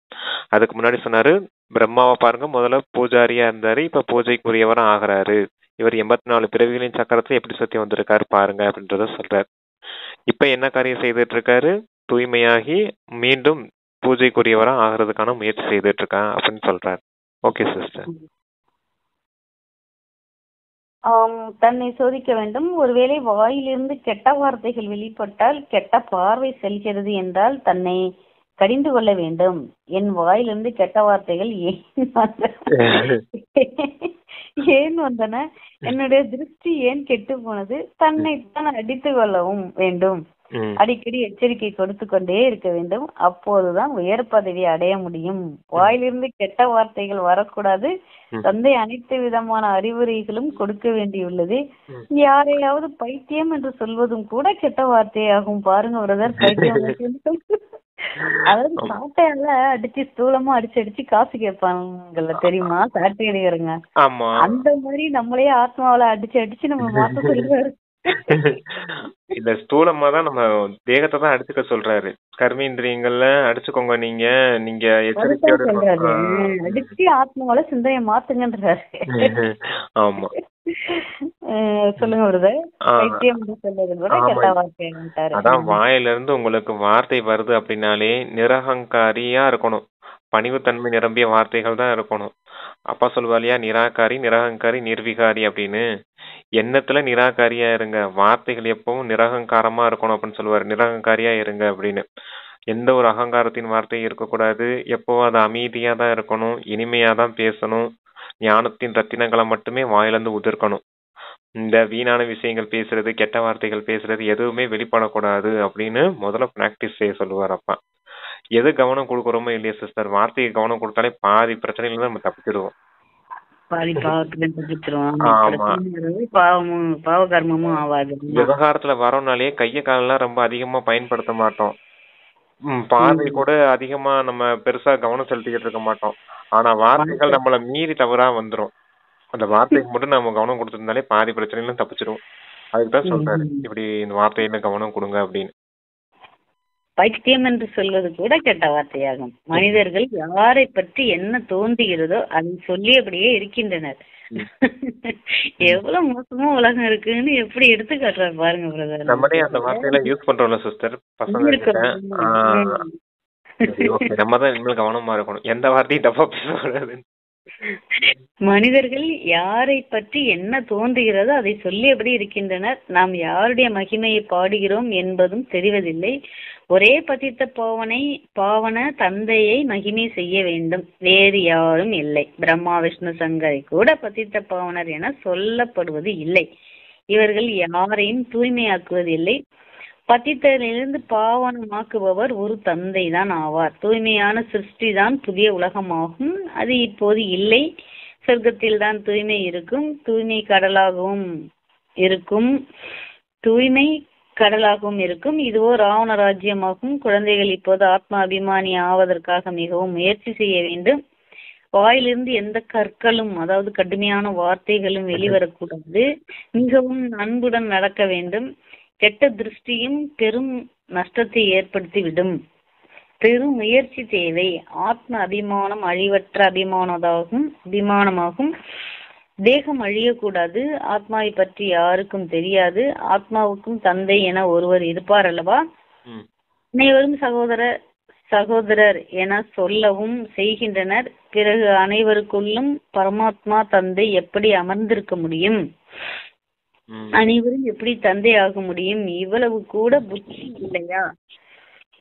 அதுக்கு முன்னாடி சொன்னாரு, பிரம்மாவை பாருங்க, முதல்ல பூஜாரியா இருந்தாரு, இப்ப பூஜைக்குரியவரும் ஆகிறாரு. இவர் 84 பிறவிகளின் சக்கரத்தை எப்படி சுத்தி வந்திருக்காரு பாருங்க அப்படின்றத சொல்றாரு. இப்ப என்ன காரியம் செய்துட்டு இருக்காரு? தூய்மையாகி மீண்டும் பூஜைக்குரியவரா ஆகிறதுக்கான முயற்சி செய்துட்டு இருக்கான் அப்படின்னு சொல்றாரு. Okay sister. தன்னை சோதிக்க வேண்டும். ஒருவேளை வாயிலிருந்து கெட்ட வார்த்தைகள் வெளிப்பட்டால், கெட்ட பார்வை செல்கிறது என்றால் தன்னை கடிந்து கொள்ள வேண்டும். என் வாயிலிருந்து கெட்ட வார்த்தைகள் ஏன் வந்தன, என்னுடைய திருஷ்டி ஏன் கெட்டு போனது, தன்னைத்தான் அடித்து கொள்ளவும் வேண்டும். அடிக்கடி எச்சரிக்கை கொடுத்து கொண்டே இருக்க வேண்டும். அப்போதுதான் உயர் பதவி அடைய முடியும். வாயிலிருந்து கெட்ட வார்த்தைகள் வரக்கூடாது. தந்தை அனைத்து விதமான அறிவுரைகளும் கொடுக்க வேண்டியுள்ளது. யாரையாவது பைத்தியம் என்று சொல்வதும் கூட கெட்ட வார்த்தையாகும். பாருங்க பிரதர், பைத்தியம் அதாவது சாட்டையால அடிச்சு ஸ்தூலமா அடிச்சு காசு கேட்பாங்கல்ல, தெரியுமா? சாட்டை அடிக்கிறங்க அந்த மாதிரி நம்மளே ஆத்மாவில அடிச்சு நம்ம மாத்த சொல்றாரு. இந்த ஸ்தூலமா தான் நம்ம தேகத்தை தான் அடிச்சுக்க சொல்றாரு. கர்மேந்திரியங்கள்ல அடிச்சுக்கோங்க, நீங்க எச்சரிக்கையோட அடிச்சு ஆத்மாவில சிந்தைய மாத்துங்கன்றாரு. ஆமா, சொல்லுங்க பிரதர். ஆ, பைத்தியம் என்று சொல்வது கூட ஆமா. கெட்ட வார்த்தையாகிட்டாரு. அதான் வாயில இருந்து உங்களுக்கு வார்த்தை வருது அப்படின்னாலே நிரகங்காரியா இருக்கணும். பணிவுத்தன்மை நிரம்பிய வார்த்தைகள் தான் இருக்கணும். அப்பா சொல்லுவா இல்லையா, நிராகாரி, நிரகங்காரி, நிர்விகாரி அப்படின்னு. எண்ணத்துல நிராகாரியா இருங்க, வார்த்தைகள் எப்பவும் நிரகங்காரமா இருக்கணும் அப்படின்னு சொல்லுவாரு. நிரகங்காரியா இருங்க அப்படின்னு. எந்த ஒரு அகங்காரத்தின் வார்த்தையும் இருக்கக்கூடாது. எப்பவும் அது அமைதியா தான் இருக்கணும், இனிமையா தான் பேசணும். ஞானத்தின் ரத்தினங்களை மட்டுமே வாயிலிருந்து உதிர்க்கணும். இந்த வீணான விஷயங்கள் பேசுறது, கெட்ட வார்த்தைகள் பேசுறது எதுவுமே வெளிப்படக்கூடாது அப்படின்னு முதல்ல பிராக்டிஸ் செய்ய சொல்லுவார் அப்பா. எது கவனம் கொடுக்குறோமோ இல்லையா சிஸ்டர், வார்த்தைக்கு கவனம் கொடுத்தாலே பாதி பிரச்சனையில இருந்து நம்ம தப்பிச்சிடுவோம். பாதி பாவத்துல தப்பிச்சிருவோம். ஆமா. பாவமும் பாவ கர்மமும் ஆகாது. விவகாரத்துல வரோம்னாலே கைய காலெல்லாம் ரொம்ப அதிகமா பயன்படுத்த மாட்டோம். பார்வை கூட அதிகமா நம்ம பெருசா கவனம் செலுத்திக்கிட்டு இருக்க மாட்டோம். ஆனா வார்த்தைகள் நம்மள மீறி தவறா வந்துரும். அந்த வார்த்தைக்கு மட்டும் நம்ம கவனம் கொடுத்திருந்தாலே பாதி பிரச்சனையிலும் தப்பிச்சிருவோம். அதுக்குதான் சொல்றாரு இப்படி இந்த வார்த்தையில கவனம் கொடுங்க அப்படின்னு. பைத்தியம் என்று சொல்வது கூட கெட்ட வார்த்தையாகும். மனிதர்கள் யாரை பற்றி என்ன தோன்றுகிறதோ அதை சொல்லியபடியே இருக்கின்றனர். எவ்வளவு மோசமா உலகம் இருக்குன்னு எப்படி எடுத்து காட்டுறாரு பாருங்க பிரதர். நம்மளே அந்த வார்த்தையில யூஸ் பண்றோம்ல சிஸ்டர் பசங்க. நம்ம தான் இனிமேல் கவனமா இருக்கணும், எந்த வார்த்தையும் தப்பா பேசக்கூடாது. மனிதர்கள் யாரை பற்றி என்ன தோன்றுகிறதோ அதை சொல்லியபடி இருக்கின்றனர். நாம் யாருடைய மகிமையை பாடுகிறோம் என்பதும் தெரிவதில்லை. ஒரே பதித்த பாவன தந்தையை மகிமை செய்ய வேண்டும், வேறு யாரும் இல்லை. பிரம்மா விஷ்ணு சங்கரை கூட பதித்த பாவனர் என சொல்லப்படுவது இல்லை. இவர்கள் யாரையும் தூய்மையாக்குவதில்லை. பதித்தலிருந்து பாவனமாக்குபவர் ஒரு தந்தை தான் ஆவார். தூய்மையான சிருஷ்டி தான் புதிய உலகமாகும். அது இப்போது இல்லை. சொர்க்கத்தில் தான் தூய்மை இருக்கும். தூய்மை கடலாகவும் இருக்கும். இதுவோ ராவண ராஜ்யமாகும். குழந்தைகள் இப்போது ஆத்மா அபிமானி ஆவதற்காக மிகவும் முயற்சி செய்ய வேண்டும். வாயிலிருந்து எந்த கற்களும், அதாவது கடுமையான வார்த்தைகளும் வெளிவரக்கூடாது. மிகவும் அன்புடன் நடக்க வேண்டும். கெட்ட திருஷ்டியும் பெரும் நஷ்டத்தை ஏற்படுத்திவிடும். பெரும் முயற்சி தேவை. ஆத்ம அபிமானம் அழிவற்ற அபிமானமாகும். தேகம் அழியக்கூடாது. ஆத்மாவை பற்றி யாருக்கும் தெரியாது. ஆத்மாவுக்கும் தந்தை என ஒருவர் இருப்பார் அல்லவா? அனைவரும் சகோதரர் என சொல்லவும் செய்கின்றனர். பிறகு அனைவருக்குள்ளும் பரமாத்மா தந்தை எப்படி அமர்ந்திருக்க முடியும்? அனைவரும் எப்படி தந்தை ஆக முடியும்? இவ்வளவு கூட புத்தி இல்லையா?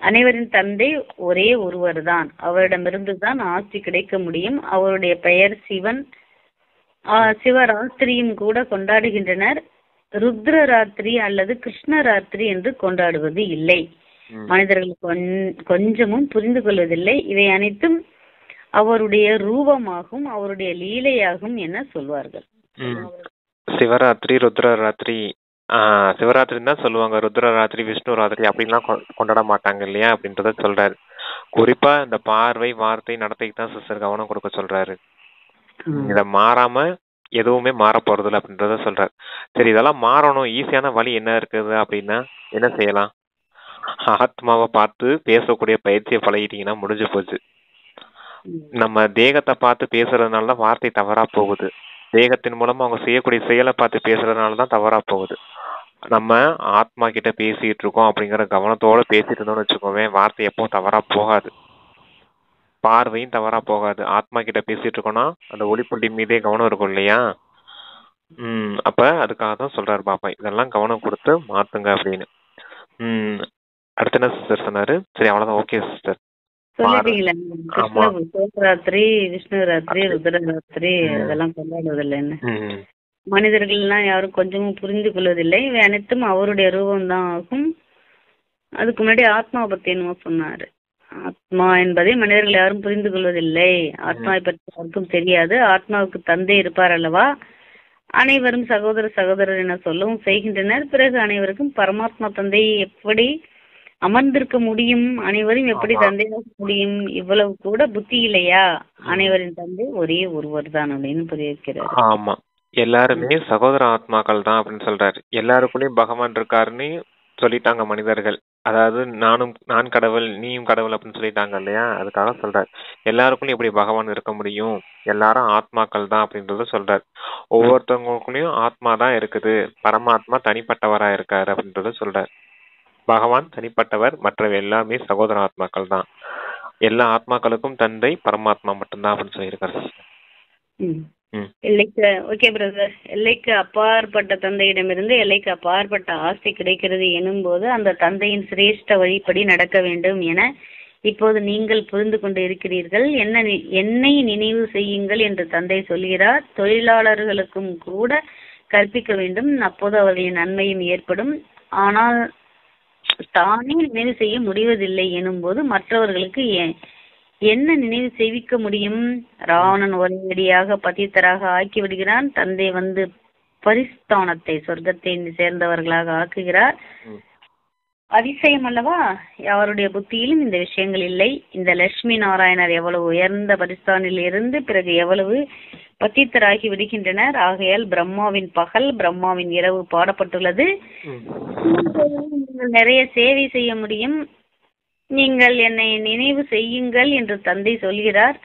அனைவரின் தந்தை ஒரே ஒருவர் தான். அவரிடமிருந்து தான் ஆட்சி கிடைக்க முடியும். அவருடைய பெயர் சிவன். சிவராத்திரியும் கூட கொண்டாடுகின்றனர். ருத்ர ராத்திரி அல்லது கிருஷ்ண ராத்திரி என்று கொண்டாடுவது இல்லை. மனிதர்கள் கொஞ்சமும் புரிந்து கொள்வதில்லை. இவை அனைத்தும் அவருடைய ரூபமாகும், அவருடைய லீலையாகும் என சொல்வார்கள். சிவராத்திரி, ருத்ரராத்திரி, சிவராத்திரி தான் சொல்லுவாங்க. ருத்ரராத்திரி, விஷ்ணு ராத்திரி அப்படின்லாம் கொண்டாட மாட்டாங்க இல்லையா அப்படின்றத சொல்றாரு. குறிப்பா இந்த பார்வை, வார்த்தை, நடத்தைக்கு தான் சிஸ்டர் கவனம் கொடுக்க சொல்றாரு. இத மாறாம எதுவுமே மாற போறதில்ல அப்படின்றத சொல்றாரு. சரி, இதெல்லாம் மாறணும், ஈஸியான வழி என்ன இருக்குது அப்படின்னா என்ன செய்யலாம்? ஆத்மாவை பார்த்து பேசக்கூடிய பயிற்சியை பழகிட்டீங்கன்னா முடிஞ்சு போச்சு. நம்ம தேகத்தை பார்த்து பேசுறதுனாலதான் வார்த்தை தவறா போகுது. தேகத்தின் மூலமா அவங்க செய்யக்கூடிய செயலை பார்த்து பேசுறதுனாலதான் தவறா போகுது. நம்ம ஆத்மா கிட்ட பேசிட்டு இருக்கோம் அப்படிங்கிற கவனத்தோட பேசிட்டு இருந்தோம்னு வச்சுக்கோமே, வார்த்தை எப்பவும் தவறா போகாது, பார்வையும் தவறா போகாது. ஆத்மா கிட்ட பேசிட்டு இருக்கோம்னா அந்த ஒளிப்புள்ளி மீதே கவனம் இருக்கும் இல்லையா? அப்ப அதுக்காக தான் சொல்றாரு பாப்பா, இதெல்லாம் கவனம் கொடுத்து மாத்துங்க அப்படின்னு. அடுத்து என்ன சிஸ்டர் சொன்னாரு? சரி, அவ்வளவுதான். Okay sister. ராத்திரி, விஷ்ணு ராத்திரி, ருத்ர ராத்திரி அதெல்லாம் கொண்டாடுவதில்லை. மனிதர்கள் எல்லாம் யாரும் கொஞ்சமும் புரிந்து கொள்வதில்லை. இவை அனைத்தும் அவருடைய ரூபம் தான் ஆகும். அதுக்கு முன்னாடி ஆத்மா பத்தி என்னமோ சொன்னாரு. ஆத்மா என்பதை மனிதர்கள் யாரும் புரிந்து கொள்வதில்லை. ஆத்மாவை பற்றி யாருக்கும் தெரியாது. ஆத்மாவுக்கு தந்தை இருப்பார் அல்லவா? அனைவரும் சகோதரர் என சொல்லவும் செய்கின்றனர். பிறகு அனைவருக்கும் பரமாத்மா தந்தை எப்படி அமர்ந்திருக்க முடியும்? அனைவரும் எப்படி தந்தையாக முடியும்? இவ்வளவு கூட புத்தி இல்லையா? அனைவரின் தந்தை ஒரே ஒருவர் தான் அப்படின்னு புரிய வைக்கிறார். ஆமா, எல்லாருமே சகோதர ஆத்மாக்கள் தான் அப்படின்னு சொல்றாரு. எல்லாருக்குள்ளயும் பகவான் இருக்காருன்னு சொல்லிட்டாங்க மனிதர்கள். அதாவது நான் கடவுள் நீயும் கடவுள் அப்படின்னு சொல்லிட்டாங்க இல்லையா, அதுக்காக சொல்றார். எல்லாருக்குள்ளயும் எப்படி பகவான் இருக்க முடியும், எல்லாரும் ஆத்மாக்கள் தான் அப்படின்றத சொல்றார். ஒவ்வொருத்தவங்களுக்குள்ளயும் ஆத்மா தான் இருக்குது, பரமாத்மா தனிப்பட்டவரா இருக்காரு அப்படின்றத சொல்றார். பகவான் தனிப்பட்டவர், மற்றவை எல்லாமே சகோதர ஆத்மாக்கள் தான். எல்லா ஆத்மாக்களுக்கும் தந்தை பரமாத்மா மட்டும்தான் அப்படின்னு சொல்லியிருக்காரு. எல்லைக்கு ஓகே பிரதர், எல்லைக்கு அப்பாற்பட்ட தந்தையிடமிருந்து எல்லைக்கு அப்பாற்பட்ட ஆஸ்தி கிடைக்கிறது எனும் போது அந்த தந்தையின் சிரேஷ்ட வழிப்படி நடக்க வேண்டும் என இப்போது நீங்கள் புரிந்து கொண்டு இருக்கிறீர்கள். என்னை நினைவு செய்யுங்கள் என்று தந்தை சொல்கிறார். தொழிலாளர்களுக்கும் கூட கற்பிக்க வேண்டும், அப்போது அவர்களின் நன்மையும் ஏற்படும். ஆனால் தானே நினைவு செய்ய முடிவதில்லை எனும் போது மற்றவர்களுக்கு என்ன நினைவு செய்விக்க முடியும்? ராவணன் ஒரேடியாக பதித்தராக ஆக்கி விடுகிறான். தந்தை வந்து பரிஸ்தானத்தை சொர்க்கத்தை சேர்ந்தவர்களாக ஆக்குகிறார். அதிசயம் அல்லவா? யாருடைய புத்தியிலும் இந்த விஷயங்கள் இல்லை. இந்த லட்சுமி நாராயணர் எவ்வளவு உயர்ந்த பரிஸ்தானில் இருந்து பிறகு எவ்வளவு பத்தித்தராகி விடுகின்றனர். ஆகையால் பிரம்மாவின் பகல் பிரம்மாவின் இரவு பாடப்பட்டுள்ளது. நீங்கள் நிறைய சேவை செய்ய முடியும். நீங்கள் என்னை நினைவு செய்யுங்கள் என்று தந்தை சொல்கிறார்.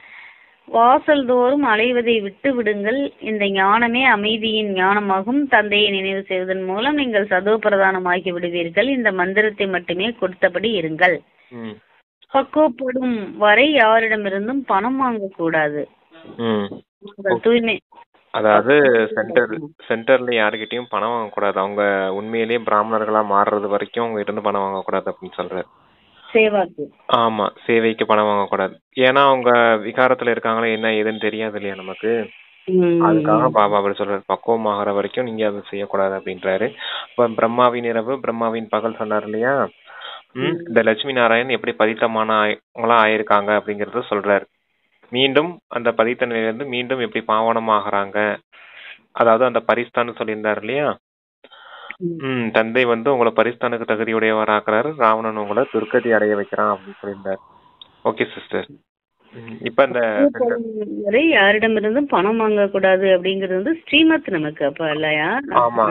வாசல் தோறும் அலைவதை விட்டு விடுங்கள். இந்த ஞானமே அமைதியின் ஞானமாகும். தந்தையை நினைவு செய்வதன் மூலம் நீங்கள் சதோ பிரதானமாகி விடுவீர்கள். இந்த மந்திரத்தை மட்டுமே கொடுத்தபடி இருங்கள். பக்குவப்படும் வரை யாரிடமிருந்தும் பணம் வாங்கக்கூடாது. தூய்மை, அதாவது சென்டர்ல யாருக்கிட்டையும் பணம் வாங்கக்கூடாது. அவங்க உண்மையிலேயே பிராமணர்களா மாறுறது வரைக்கும் அவங்க இருந்து பணம் வாங்கக்கூடாது அப்படின்னு சொல்றாரு. சேவாக்கு, ஆமா, சேவைக்கு பணம் வாங்கக்கூடாது. ஏன்னா அவங்க விகாரத்துல இருக்காங்களா என்ன ஏதுன்னு தெரியாது இல்லையா நமக்கு. அதுக்காக பாபா அப்படி சொல்றாரு, பக்குவம் ஆகிற வரைக்கும் நீங்க அதை செய்யக்கூடாது அப்படின்றாரு. இப்ப பிரம்மாவின் இரவு பிரம்மாவின் பகல் சொன்னார் இல்லையா. இந்த லட்சுமி நாராயணன் எப்படி பதித்தமானவங்களா ஆயிருக்காங்க அப்படிங்கறத சொல்றாரு. மீண்டும் அந்த பதித்த நிலையிலிருந்து மீண்டும் எப்படி பாவனமாகறாங்க, அதாவது அந்த பரிஸ்தான்னு சொல்லியிருந்தாரு இல்லையா. தந்தை வந்து உங்களை பரிஸ்தானுக்கு தகுதியுடையவராக்குறாரு, ராவணன் உங்களை துர்க்கதி அடைய வைக்கிறான் அப்படின்னு சொல்லியிருந்தாரு. Okay sister. இப்ப இந்த யாரிடமிருந்தும் பணம் வாங்க கூடாது அப்படிங்கிறது வந்து ஸ்ரீமத் நமக்கு அப்ப இல்லையா. ஆமா,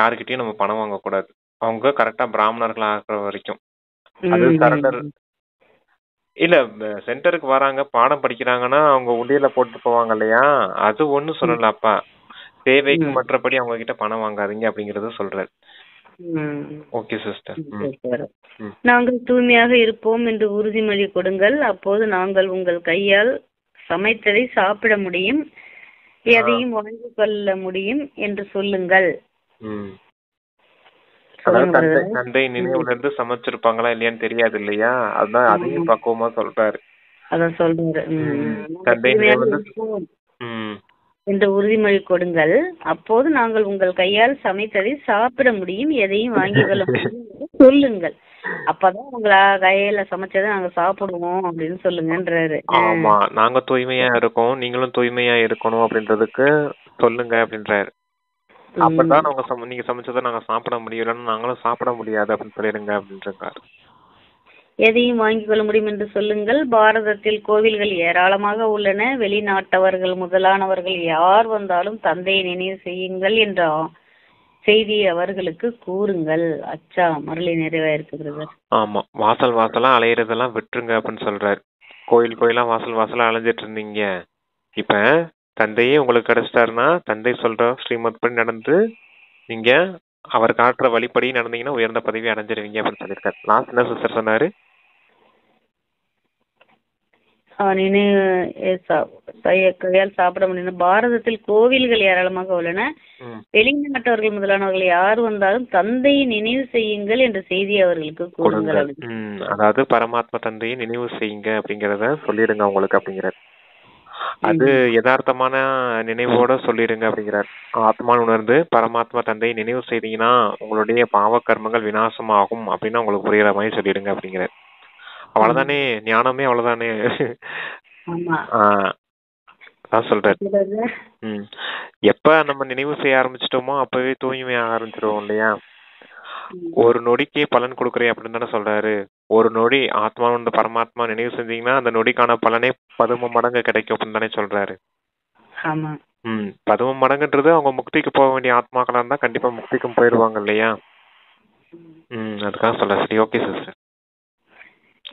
யாருக்கிட்டையும் நம்ம பணம் வாங்க கூடாது. அவங்க கரெக்டா பிராமணர்கள் ஆக்குற வரைக்கும். அது சரண்டர் இல்ல. சென்டருக்கு வராங்க, பாடம் படிக்கிறாங்கன்னா அவங்க உண்டியல போட்டு போவாங்க இல்லையா, அது ஒண்ணு சொல்லலப்பா. தேவைக்கு மற்றபடி அவங்க கிட்ட பணம் வாங்காதீங்க அப்படிங்கறத சொல்றாரு. Okay sister. நாங்கள் தூய்மையாக இருப்போம் என்று உறுதிமொழி கொடுங்கள். அப்போது நாங்கள் உங்கள் கையால் சமைத்ததை சாப்பிட முடியும், எதையும் வாங்கிக் கொள்ள முடியும் என்று சொல்லுங்கள். தந்தை நினைவுல இருந்து சமைச்சிருப்பாங்களா இல்லையான்னு தெரியாது இல்லையா, அதுதான் அதையும் பக்குவமா சொல்றாரு. அதான் சொல்றாரு, தந்தை என்று உறுதிமொழி கொடுங்கள். அப்போது நாங்கள் உங்கள் கையால் சமைத்ததை சாப்பிட முடியும், எதையும் வாங்கிக் கொள்ள முடியும் சொல்லுங்கள். அப்பதான் உங்களா கையில சமைச்சதை நாங்க சாப்பிடுவோம் அப்படின்னு சொல்லுங்கன்றாரு. ஆமா, நாங்க தூய்மையா இருக்கோம், நீங்களும் தூய்மையா இருக்கணும் அப்படின்றதுக்கு சொல்லுங்க அப்படின்றாரு. அப்பதான் நீங்க சமைச்சதை நாங்க சாப்பிட முடியலன்னு நாங்களும் சாப்பிட முடியாது அப்படின்னு சொல்லிடுங்க அப்படின்றாரு. எதையும் வாங்கிக் கொள்ள முடியும் என்று சொல்லுங்கள். பாரதத்தில் கோவில்கள் ஏராளமாக உள்ளன. வெளிநாட்டவர்கள் முதலானவர்கள் யார் வந்தாலும் தந்தையை நினைவு செய்யுங்கள் என்ற செய்தியை அவர்களுக்கு கூறுங்கள். அச்சா, முரளி நிறைவேறுகிறது. ஆமா, வாசல் வாசலா அலையிறதெல்லாம் விட்டுருங்க அப்படின்னு சொல்றாரு. கோயில் கோயிலா வாசல் வாசலா அலைஞ்சிட்டு இருந்தீங்க, இப்ப தந்தையே உங்களுக்கு கிடைச்சிட்டாருன்னா தந்தை சொல்ற ஸ்ரீமத் படி நடந்து நீங்க அவர் காட்டுற வழிப்படி நடந்தீங்கன்னா உயர்ந்த பதவி அடைஞ்சிருவீங்க அப்படின்னு சொல்லியிருக்காரு. லாஸ்ட் என்ன சிஸ்டர் சொன்னாரு? கையால் சாப்பிட முடியும். பாரதத்தில் கோவில்கள் ஏராளமாக உள்ளன. வெளிநாட்டவர்கள் முதலானவர்கள் யார் வந்தாலும் தந்தையை நினைவு செய்யுங்கள் என்ற செய்தி அவர்களுக்கு கூறுங்கள். அதாவது பரமாத்மா தந்தையை நினைவு செய்யுங்க அப்படிங்கறத சொல்லிடுங்க அவங்களுக்கு அப்படிங்கிறார். அது யதார்த்தமான நினைவோட சொல்லிடுங்க அப்படிங்கிறார். ஆத்மான்னு உணர்ந்து பரமாத்மா தந்தையை நினைவு செய்தீங்கன்னா உங்களுடைய பாவ கர்மங்கள் விநாசமாகும் அப்படின்னு உங்களுக்கு புரியுற மாதிரி சொல்லிடுங்க அப்படிங்கிறார். அவ்வளவுதானே, ஞானமே அவ்வளவுதானே. சொல்றாரு. எப்ப நம்ம நினைவு செய்ய ஆரம்பிச்சிட்டோமோ அப்பவே தூய்மையாக ஆரம்பிச்சிருவோம் இல்லையா. ஒரு நொடிக்கே பலன் கொடுக்குறேன் அப்படின்னு தானே சொல்றாரு. ஒரு நொடி ஆத்மா வந்து பரமாத்மா நினைவு செஞ்சீங்கன்னா அந்த நொடிக்கான பலனே 13 மடங்கு கிடைக்கும் அப்படின்னு தானே சொல்றாரு. 13 மடங்குன்றது அவங்க முக்திக்கு போக வேண்டிய ஆத்மாக்களா இருந்தா கண்டிப்பா முக்திக்கும் போயிடுவாங்க இல்லையா. அதுக்காக சொல்றேன். சரி, ஓகே சிஸ்டர்.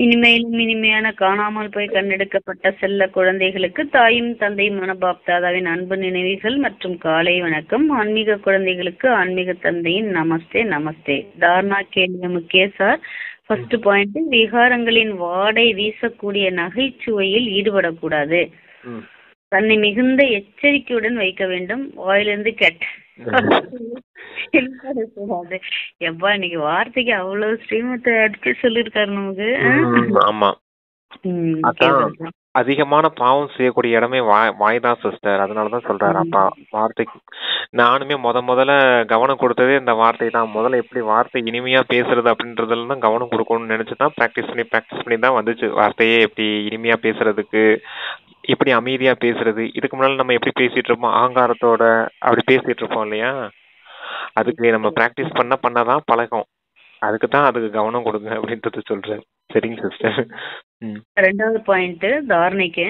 இனிமையிலும் இனிமையான காணாமல் போய் கண்டெடுக்கப்பட்ட செல்ல குழந்தைகளுக்கு தாயும் தந்தையுமான பாப்தாதாவின் அன்பு நினைவுகள் மற்றும் காலை வணக்கம். ஆன்மீக குழந்தைகளுக்கு ஆன்மீக தந்தையின் நமஸ்தே நமஸ்தே. தாரணா கேள்வி முக்கிய சார். ஃபர்ஸ்ட் பாயிண்ட், விகாரங்களின் வாடை வீசக்கூடிய நகைச்சுவையில் ஈடுபடக்கூடாது. தன்னை மிகுந்த எச்சரிக்கையுடன் வைக்க வேண்டும். வாயிலிருந்து கூடாது. எப்பா இன்னைக்கு வார்த்தைக்கு அவ்வளவு ஸ்ரீமத்தை அடிச்சு சொல்லிருக்காரு நமக்கு. ஆமா, அதிகமான பாவம் செய்யக்கூடிய இடமே வாய் தான் சிஸ்டர். அதனாலதான் சொல்றாரு அப்பா வார்த்தைக்கு. நானுமே முதல்ல கவனம் கொடுத்ததே இந்த வார்த்தை தான். முதல்ல எப்படி வார்த்தை இனிமையா பேசுறது அப்படின்றதுல தான் கவனம் கொடுக்கணும்னு நினைச்சுதான் ப்ராக்டிஸ் பண்ணி தான் வந்துச்சு வார்த்தையே. எப்படி இனிமையா பேசுறதுக்கு, எப்படி அமைதியா பேசுறது. இதுக்கு முன்னால நம்ம எப்படி பேசிட்டு இருப்போம், அகங்காரத்தோட அப்படி பேசிட்டு இருப்போம் இல்லையா. அதுக்கு நம்ம பிராக்டிஸ் பண்ணதான் பழகும். அதுக்கு கவனம் கொடுங்க அப்படின்றது சொல்றேன். சரிங்க சிஸ்டர். ரெண்டாவது பாயிண்ட், தாரணைக்கு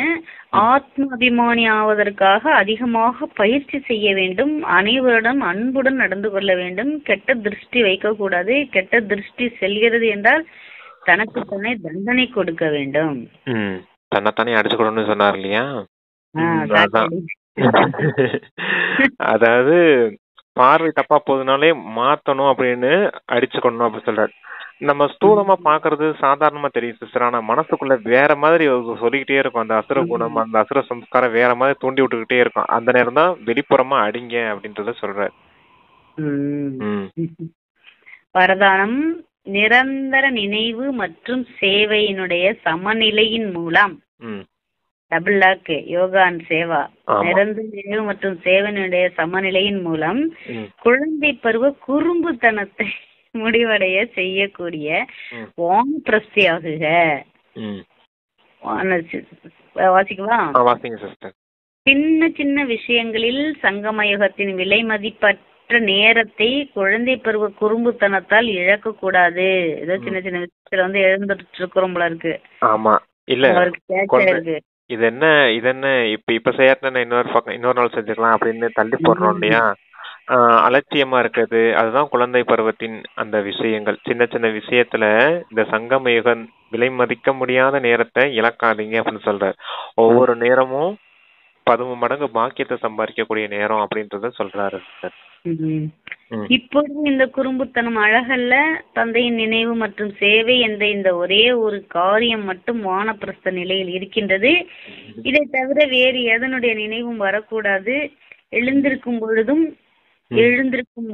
ஆத்ம அபிமானி ஆவதற்காக அதிகமாக பயிற்சி செய்ய வேண்டும். அனைவரிடம் அன்புடன் நடந்து கொள்ள வேண்டும். கெட்ட திருஷ்டி வைக்க கூடாது. கெட்ட திருஷ்டி செல்கிறது என்றால் தனக்கு தன்னை தண்டனை கொடுக்க வேண்டும். தன்னைத்தானே அடிச்சுக்கணும்னு சொன்னார் இல்லையா. அதாவது பார்வை தப்பா போகுதுனாலே மாத்தணும் அப்படின்னு அடிச்சுக்கணும் அப்படின்னு சொல்றாரு. நம்ம ஸ்தூலமா பாக்குறது சாதாரணமா தெரியும் சிஸ்டர். ஆனா மனசுக்குள்ள வேற மாதிரி சொல்லிக்கிட்டே இருக்கும். அந்த அசுர குணம், அந்த அசுர சம்ஸ்காரம் வேற மாதிரி தூண்டி விட்டுக்கிட்டே இருக்கும். அந்த நேரம் தான் வெளிப்புறமா அடிங்க அப்படின்றத சொல்றாரு. வரதானம், நிரந்தர நினைவு மற்றும் சேவையினுடைய சமநிலையின் மூலம் double lock yoga and seva, நிரந்தர நினைவு மற்றும் சேவையினுடைய சமநிலையின் மூலம் குழந்தை பருவ குறும்புத்தனத்தை முடிவடைய செய்யக்கூடிய வானப்பிரஸ்தியாகுக. வாசிக்கவா? சின்ன சின்ன விஷயங்களில் சங்கமயுகத்தின் விலை மதிப்பற்ற நேரத்தை குழந்தை பருவ குறும்புத்தனத்தால் இழக்க கூடாது. ஏதோ சின்ன சின்ன விஷயத்துல எழுந்துட்டு இருக்கிறோம் போல இருக்கு. ஆமா, இல்ல இருக்கு. இது என்ன இப்ப செய்யாத இன்னொரு நாள் செஞ்சுக்கலாம் அப்படின்னு தள்ளி போடுறோம் இல்லையா. அலட்சியமா இருக்கிறது, அதுதான் குழந்தை பருவத்தின் அந்த விஷயங்கள். சின்ன சின்ன விஷயத்துல இந்த சங்கமயுகம் விலை மதிக்க முடியாத நேரத்தை இழக்காதீங்க அப்படின்னு சொல்றாரு. ஒவ்வொரு நேரமும் 10 மடங்கு பாக்கியத்தை சம்பாதிக்கக்கூடிய நேரம் அப்படின்றத சொல்றாரு. இப்பொழுது இந்த குறும்புத்தனம் அழகல்ல. தந்தையின் நினைவு மற்றும் சேவை என்ற இந்த ஒரே ஒரு காரியம் மட்டும் வானப்பிரஸ்த நிலையில் இருக்கின்றது. இதை தவிர வேறு எதனுடைய நினைவும் வரக்கூடாது. எழுந்திருக்கும்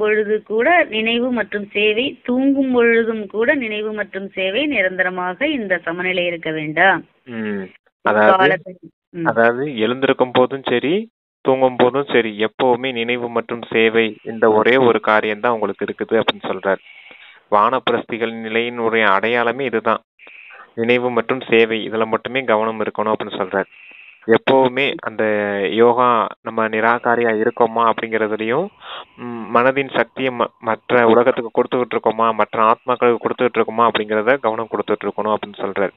பொழுது கூட நினைவு மற்றும் சேவை, தூங்கும் பொழுதும் கூட நினைவு மற்றும் சேவை நிரந்தரமாக இந்த சமநிலை இருக்க வேண்டாம். அதாவது எழுந்திருக்கும் போதும் சரி, தூங்கும் போதும் சரி, எப்பவுமே நினைவு மற்றும் சேவை இந்த ஒரே ஒரு காரியம் தான் உங்களுக்கு இருக்குது அப்படின்னு சொல்றாரு. வானப்பிரஸ்திகள் நிலையினுடைய அடையாளமே இதுதான், நினைவு மற்றும் சேவை. இதுல மட்டுமே கவனம் இருக்கணும் அப்படின்னு சொல்றாரு. எப்பவுமே அந்த யோகா நம்ம நிராகாரியா இருக்கோமா அப்படிங்கறதுலயும், மனதின் சக்தியை மற்ற உலகத்துக்கு கொடுத்துக்கிட்டு இருக்கோமா, மற்ற ஆத்மாக்களுக்கு கொடுத்துக்கிட்டு இருக்கோமா அப்படிங்கறத கவனம் கொடுத்துட்டு இருக்கணும் அப்படின்னு சொல்றாரு.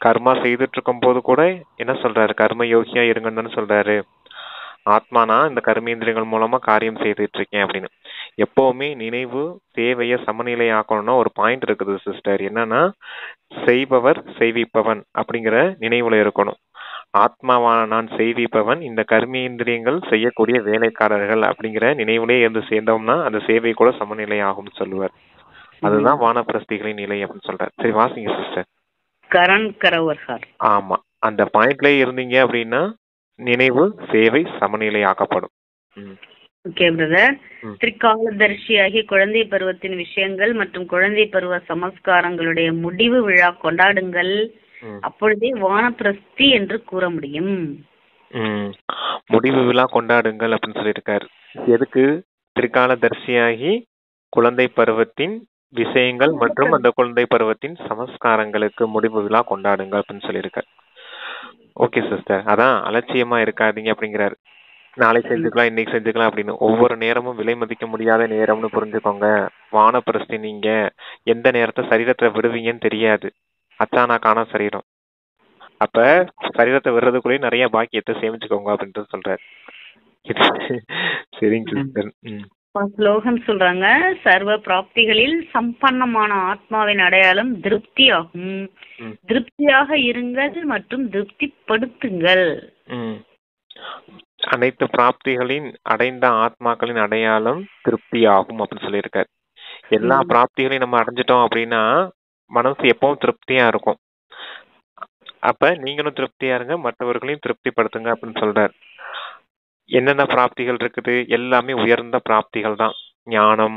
கர்மா செய்துட்டு இருக்கும் போது கூட என்ன சொல்றாரு, கர்ம யோகியா இருங்கன்னு சொல்றாரு. ஆத்மானா இந்த கர்மேந்திரியங்கள் மூலமா காரியம் செய்துட்டு இருக்கேன் அப்படின்னு. எப்பவுமே நினைவு சேவைய சமநிலை ஆக்கணும்னா ஒரு பாயிண்ட் இருக்குது சிஸ்டர். என்னன்னா, செய்பவர் செய்விப்பவன் அப்படிங்கிற நினைவுல இருக்கணும். ஆத்மாவான நான் செய்விப்பவன், இந்த கர்மேந்திரியங்கள் செய்யக்கூடிய வேலைக்காரர்கள் அப்படிங்கிற நினைவுலே இருந்து சேர்ந்தோம்னா அந்த சேவை கூட சமநிலை ஆகும் சொல்லுவார். அதுதான் வானப்பிரஸ்திகளின் நிலை அப்படின்னு சொல்றாரு. சரி, வாசிங்க சிஸ்டர். ஆமா, அந்த பாயிண்ட்ல இருந்தீங்க அப்படின்னா நினைவு சேவை சமநிலை ஆக்கப்படும். Okay brother. திரிகாலதர்ஷியாகி குழந்தை பருவத்தின் விஷயங்கள் மற்றும் குழந்தை பருவ சமஸ்காரங்களுடைய முடிவு விழா கொண்டாடுங்கள். அப்பொழுதே வானப்பிரஸ்தி என்று கூற முடியும். முடிவு விழா கொண்டாடுங்கள் அப்படின்னு சொல்லியிருக்காரு. எதுக்கு? திரிகாலதர்ஷியாகி குழந்தை பருவத்தின் விஷயங்கள் மற்றும் அந்த குழந்தை பருவத்தின் சமஸ்காரங்களுக்கு முடிவு விழா கொண்டாடுங்கள் அப்படின்னு சொல்லியிருக்காரு. ஓகே சிஸ்டர், அதான் அலட்சியமா இருக்காதீங்க அப்படிங்கிறாரு. நாளைக்கு செஞ்சுக்கலாம், இன்னைக்கு செஞ்சுக்கலாம் அப்படின்னு. ஒவ்வொரு நேரமும் விலை மதிக்க முடியாத நேரம்னு புரிஞ்சுக்கோங்க. வானப்பிரஸ்தி நீங்க எந்த நேரத்தை சரீரத்தை விடுவீங்கன்னு தெரியாது. அச்சானாக்கான சரீரம். அப்ப சரீரத்தை விடுறதுக்குள்ளேயே நிறைய பாக்கியத்தை சேமிச்சுக்கோங்க அப்படின்ட்டு சொல்றாரு. சரிங்க சிஸ்டர். ஸ்லோகம் சொல்றாங்க, சர்வ பிராப்திகளில் சம்பன்னமான ஆத்மாவின் அடையாளம் திருப்தி ஆகும். திருப்தியாக இருங்கள் மற்றும் திருப்திப்படுத்துங்கள். அனைத்து பிராப்திகளின் அடைந்த ஆத்மாக்களின் அடையாளம் திருப்தி ஆகும் அப்படின்னு சொல்லியிருக்காரு. எல்லா பிராப்திகளையும் நம்ம அடைஞ்சிட்டோம் அப்படின்னா மனசு எப்பவும் திருப்தியா இருக்கும். அப்ப நீங்களும் திருப்தியா இருங்க, மற்றவர்களையும் திருப்திப்படுத்துங்க அப்படின்னு சொல்றாரு. என்னென்ன பிராப்திகள் இருக்குது? எல்லாமே உயர்ந்த பிராப்திகள் தான். ஞானம்,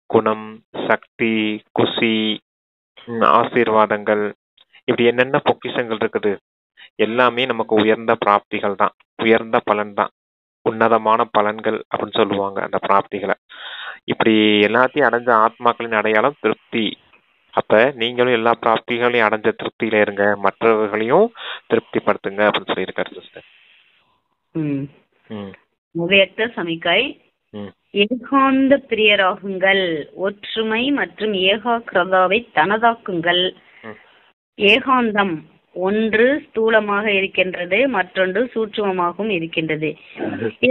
குணம், சக்தி, குஷி, ஆசீர்வாதங்கள், இப்படி என்னென்ன பொக்கிஷங்கள் இருக்குது எல்லாமே நமக்கு உயர்ந்த பிராப்திகள் தான், உயர்ந்த பலன் தான், உன்னதமான பலன்கள் அப்படின்னு சொல்லுவாங்க அந்த பிராப்திகளை. இப்படி எல்லாத்தையும் அடைஞ்ச ஆத்மாக்களின் அடையாளம் திருப்தி. அப்ப நீங்களும் எல்லா பிராப்திகளையும் அடைஞ்ச திருப்தியில இருங்க, மற்றவர்களையும் திருப்திப்படுத்துங்க அப்படின்னு சொல்லியிருக்காரு சிஸ்டர். உபயக்த சமிக்காய். ஏகாந்த பிரியராகுங்கள், ஒற்றுமை மற்றும் ஏகாக்கிரதாவை தனதாக்குங்கள். ஏகாந்தம் ஒன்று ஸ்தூலமாக இருக்கின்றது, மற்றொன்று சூட்சுமமாகவும் இருக்கின்றது.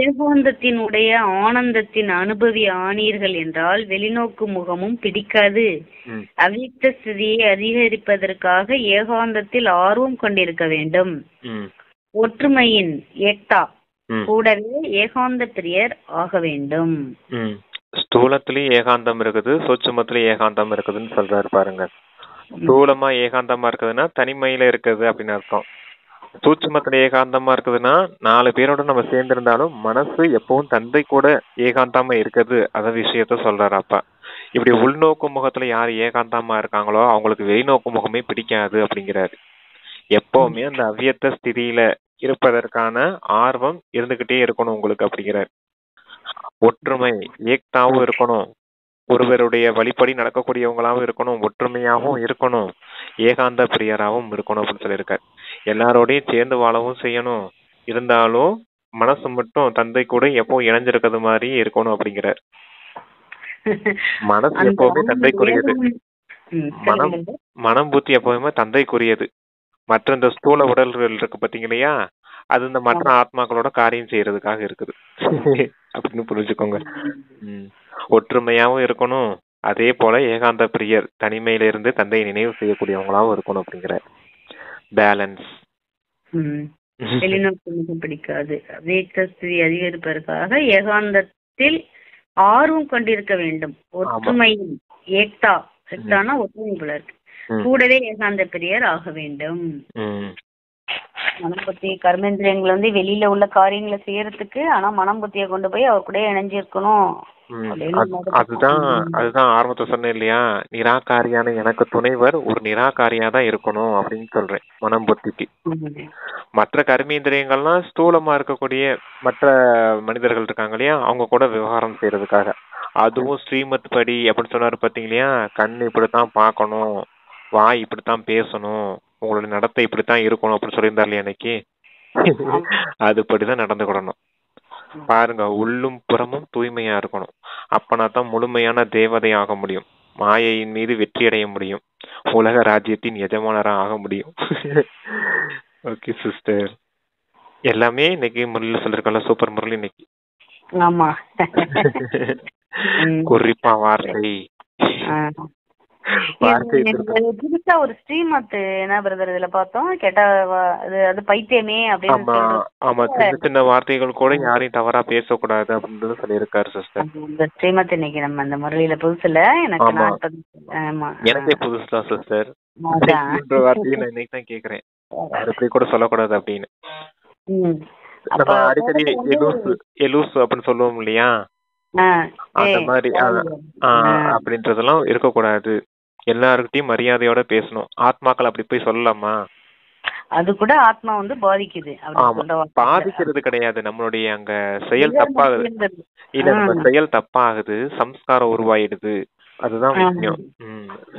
ஏகாந்தத்தினுடைய ஆனந்தத்தின் அனுபவி ஆனீர்கள் என்றால் வெளிநோக்கு முகமும் பிடிக்காது. அவ்யக்த ஸ்திதியை அதிகரிப்பதற்காக ஏகாந்தத்தில் ஆர்வம் கொண்டிருக்க வேண்டும். ஒற்றுமையின் ஏக்தா கூடவே ஏகாந்த பிரியர் ஆக வேண்டும். ஸ்தூலத்திலயும் ஏகாந்தம் இருக்குது, சூட்சுமத்திலயும் ஏகாந்தம் இருக்குதுன்னு சொல்றாரு பாருங்க. ஸ்தூலமா ஏகாந்தமா இருக்குதுன்னா தனிமையில இருக்குது அப்படின்னு அர்த்தம். சூட்சுமத்துல ஏகாந்தமா இருக்குதுன்னா 4 பேரோட நம்ம சேர்ந்து இருந்தாலும் மனசு எப்பவும் தந்தை கூட ஏகாந்தமா இருக்குது. அத விஷயத்த சொல்றாரு அப்பா. இப்படி உள்நோக்கு முகத்துல யாரு ஏகாந்தமா இருக்காங்களோ அவங்களுக்கு வெளிநோக்கு முகமே பிடிக்காது அப்படிங்கிறாரு. எப்பவுமே அந்த அவ்வியத்த ஸ்திதியில இருப்பதற்கான ஆர்வம் இருந்துகிட்டே இருக்கணும் உங்களுக்கு அப்படிங்கிறார். ஒற்றுமை ஏக்தாவும் இருக்கணும், ஒருவருடைய வழிபடி நடக்கக்கூடியவங்களாவும் இருக்கணும், ஒற்றுமையாகவும் இருக்கணும், ஏகாந்த பிரியராகவும் இருக்கணும் அப்படின்னு சொல்லியிருக்காரு. எல்லாரோடையும் சேர்ந்து வாழவும் செய்யணும், இருந்தாலும் மனசு மட்டும் தந்தை கூட எப்போ இணைஞ்சிருக்கிறது மாதிரி இருக்கணும் அப்படிங்கிறார். மனசு எப்பவுமே தந்தைக்குரியது, மனம் புத்தி எப்பவுமே தந்தைக்குரியது. மற்ற இந்த ஸ்தூல உடல்கள் இருக்கு பாத்தீங்களையா, அது இந்த மற்ற ஆத்மாக்களோட காரியம் செய்யறதுக்காக இருக்குது அப்படின்னு புரிஞ்சுக்கோங்க. ஒற்றுமையாவும் இருக்கணும், அதே போல ஏகாந்த பிரியர் தனிமையில இருந்து தந்தையை நினைவு செய்யக்கூடியவங்களாவும் இருக்கணும் அப்படிங்கிற பேலன்ஸ். வெளிநோக்கு பிடிக்காது, ஸ்திதி அதிகரிப்பதற்காக ஏகாந்தத்தில் ஆர்வம் கொண்டிருக்க வேண்டும். ஒற்றுமையின் ஏக்தா, ஏக்தானா ஒற்றுமை போல இருக்கு, கூடவே ஏகாந்த பிரியர் ஆக வேண்டும். மனம் புத்தி கர்மேந்திரியங்களை வந்து வெளியில உள்ள காரியங்களை செய்யறதுக்கு, ஆனா மனம் புத்தியை கொண்டு போய் அவர் கூட இணைஞ்சிருக்கணும். அதுதான் ஆரம்பத்தை சொன்னேன் இல்லையா, நிராகாரியான எனக்கு துணைவர் ஒரு நிராகாரியா தான் இருக்கணும் அப்படின்னு சொல்றேன் மனம் புத்திக்கு. மற்ற கர்மேந்திரியங்கள்லாம் ஸ்தூலமா இருக்கக்கூடிய மற்ற மனிதர்கள் இருக்காங்க இல்லையா, அவங்க கூட விவகாரம் செய்யறதுக்காக. அதுவும் ஸ்ரீமத் படி அப்படின்னு சொன்னாரு பாத்தீங்களா, கண் இப்படித்தான் பார்க்கணும், வாய் இப்படித்தான் பேசணும், உங்களோட நடத்தை இப்படித்தான் இருக்கணும் அப்படின்னு சொல்லியிருந்தாரு இல்லையா அன்னைக்கு. அதுபடிதான் நடந்துக்கிடணும். பாருங்க, உள்ளும் புறமும் தூய்மையா இருக்கணும். அப்பனா தான் முழுமையான தேவதை ஆக முடியும், மாயையின் மீது வெற்றி அடைய முடியும், உலக ராஜ்யத்தின் எஜமானராக ஆக முடியும். ஓகே சிஸ்டர், எல்லாமே இன்னைக்கு முரளில சொல்லிருக்கல, சூப்பர் முரளி இன்னைக்கு. ஆமா, குறிப்பா வார்த்தை புதுசா ஒரு ஸ்ரீமத் என்ன பிரதர் இதுல பார்த்தோம், கேட்டா அது பைத்தியமே அப்படின்னு. ஆமா, சின்ன சின்ன வார்த்தைகள் கூட யாரையும் தவறா பேசக்கூடாது அப்படின்னு சொல்லியிருக்காரு சிஸ்டர். இந்த ஸ்ரீமத் இன்னைக்கு நம்ம அந்த முறையில புதுசுல எனக்கே புதுசுதான் சிஸ்டர். வார்த்தையை நான் இன்னைக்கு தான் கேக்குறேன், அப்படி கூட சொல்லக்கூடாது அப்படின்னு. நம்ம அடிக்கடி எலூஸ் அப்படின்னு சொல்லுவோம் இல்லையா, அந்த மாதிரி அப்படின்றதெல்லாம் இருக்கக்கூடாது. எல்லாருக்கிட்டையும் மரியாதையோட பேசணும். ஆத்மாக்கள் அப்படி போய் சொல்லலாமா? அது கூட ஆத்மா வந்து பாதிக்குது. பாதிக்கிறது கிடையாது, நம்மளுடைய அங்க செயல் தப்பாகுது. இல்ல, நம்ம செயல் தப்பாகுது, சம்ஸ்காரம் உருவாயிடுது, அதுதான் விஷயம்.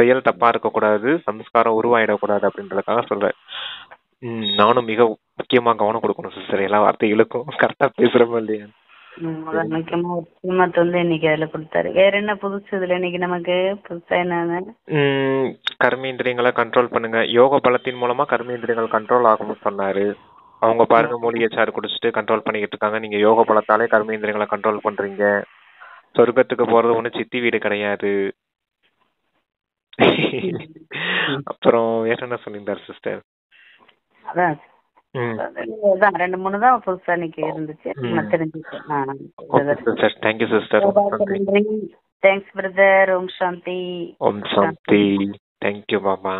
செயல் தப்பா இருக்க கூடாது, சம்ஸ்காரம் உருவாயிடக்கூடாது அப்படின்றதுக்காக சொல்றேன். நானும் மிக முக்கியமா கவனம் கொடுக்கணும் சிஸ்டர், எல்லா வார்த்தைகளுக்கும் கரெக்டா பேசுறோமா இல்லையா. முக்கியமா ஒரு ஸ்ரீமத் வந்து இன்னைக்கு அதுல கொடுத்தாரு. வேற என்ன புதுசு இதுல இன்னைக்கு நமக்கு புதுசா என்ன? கர்மேந்திரியங்களை கண்ட்ரோல் பண்ணுங்க, யோக பலத்தின் மூலமா கர்மேந்திரியங்கள் கண்ட்ரோல் ஆகும்னு சொன்னாரு. அவங்க பாருங்க மூலிகை சாறு குடிச்சிட்டு கண்ட்ரோல் பண்ணிக்கிட்டு இருக்காங்க. நீங்க யோக பலத்தாலே கர்மேந்திரியங்களை கண்ட்ரோல் பண்றீங்க. சொர்க்கத்துக்கு போறது ஒண்ணு சித்தி வீடு கிடையாது. அப்புறம் வேற என்ன சொல்லியிருந்தாரு சிஸ்டர்? அதான் அதான் 2-3 தான் புதுசா இன்னைக்கு இருந்துச்சு. நான் தெரிஞ்சுக்கிட்டேன். Thank you sister. நன்றி. Thanks brother. Om Shanti. Om Shanti. Thank you Baba.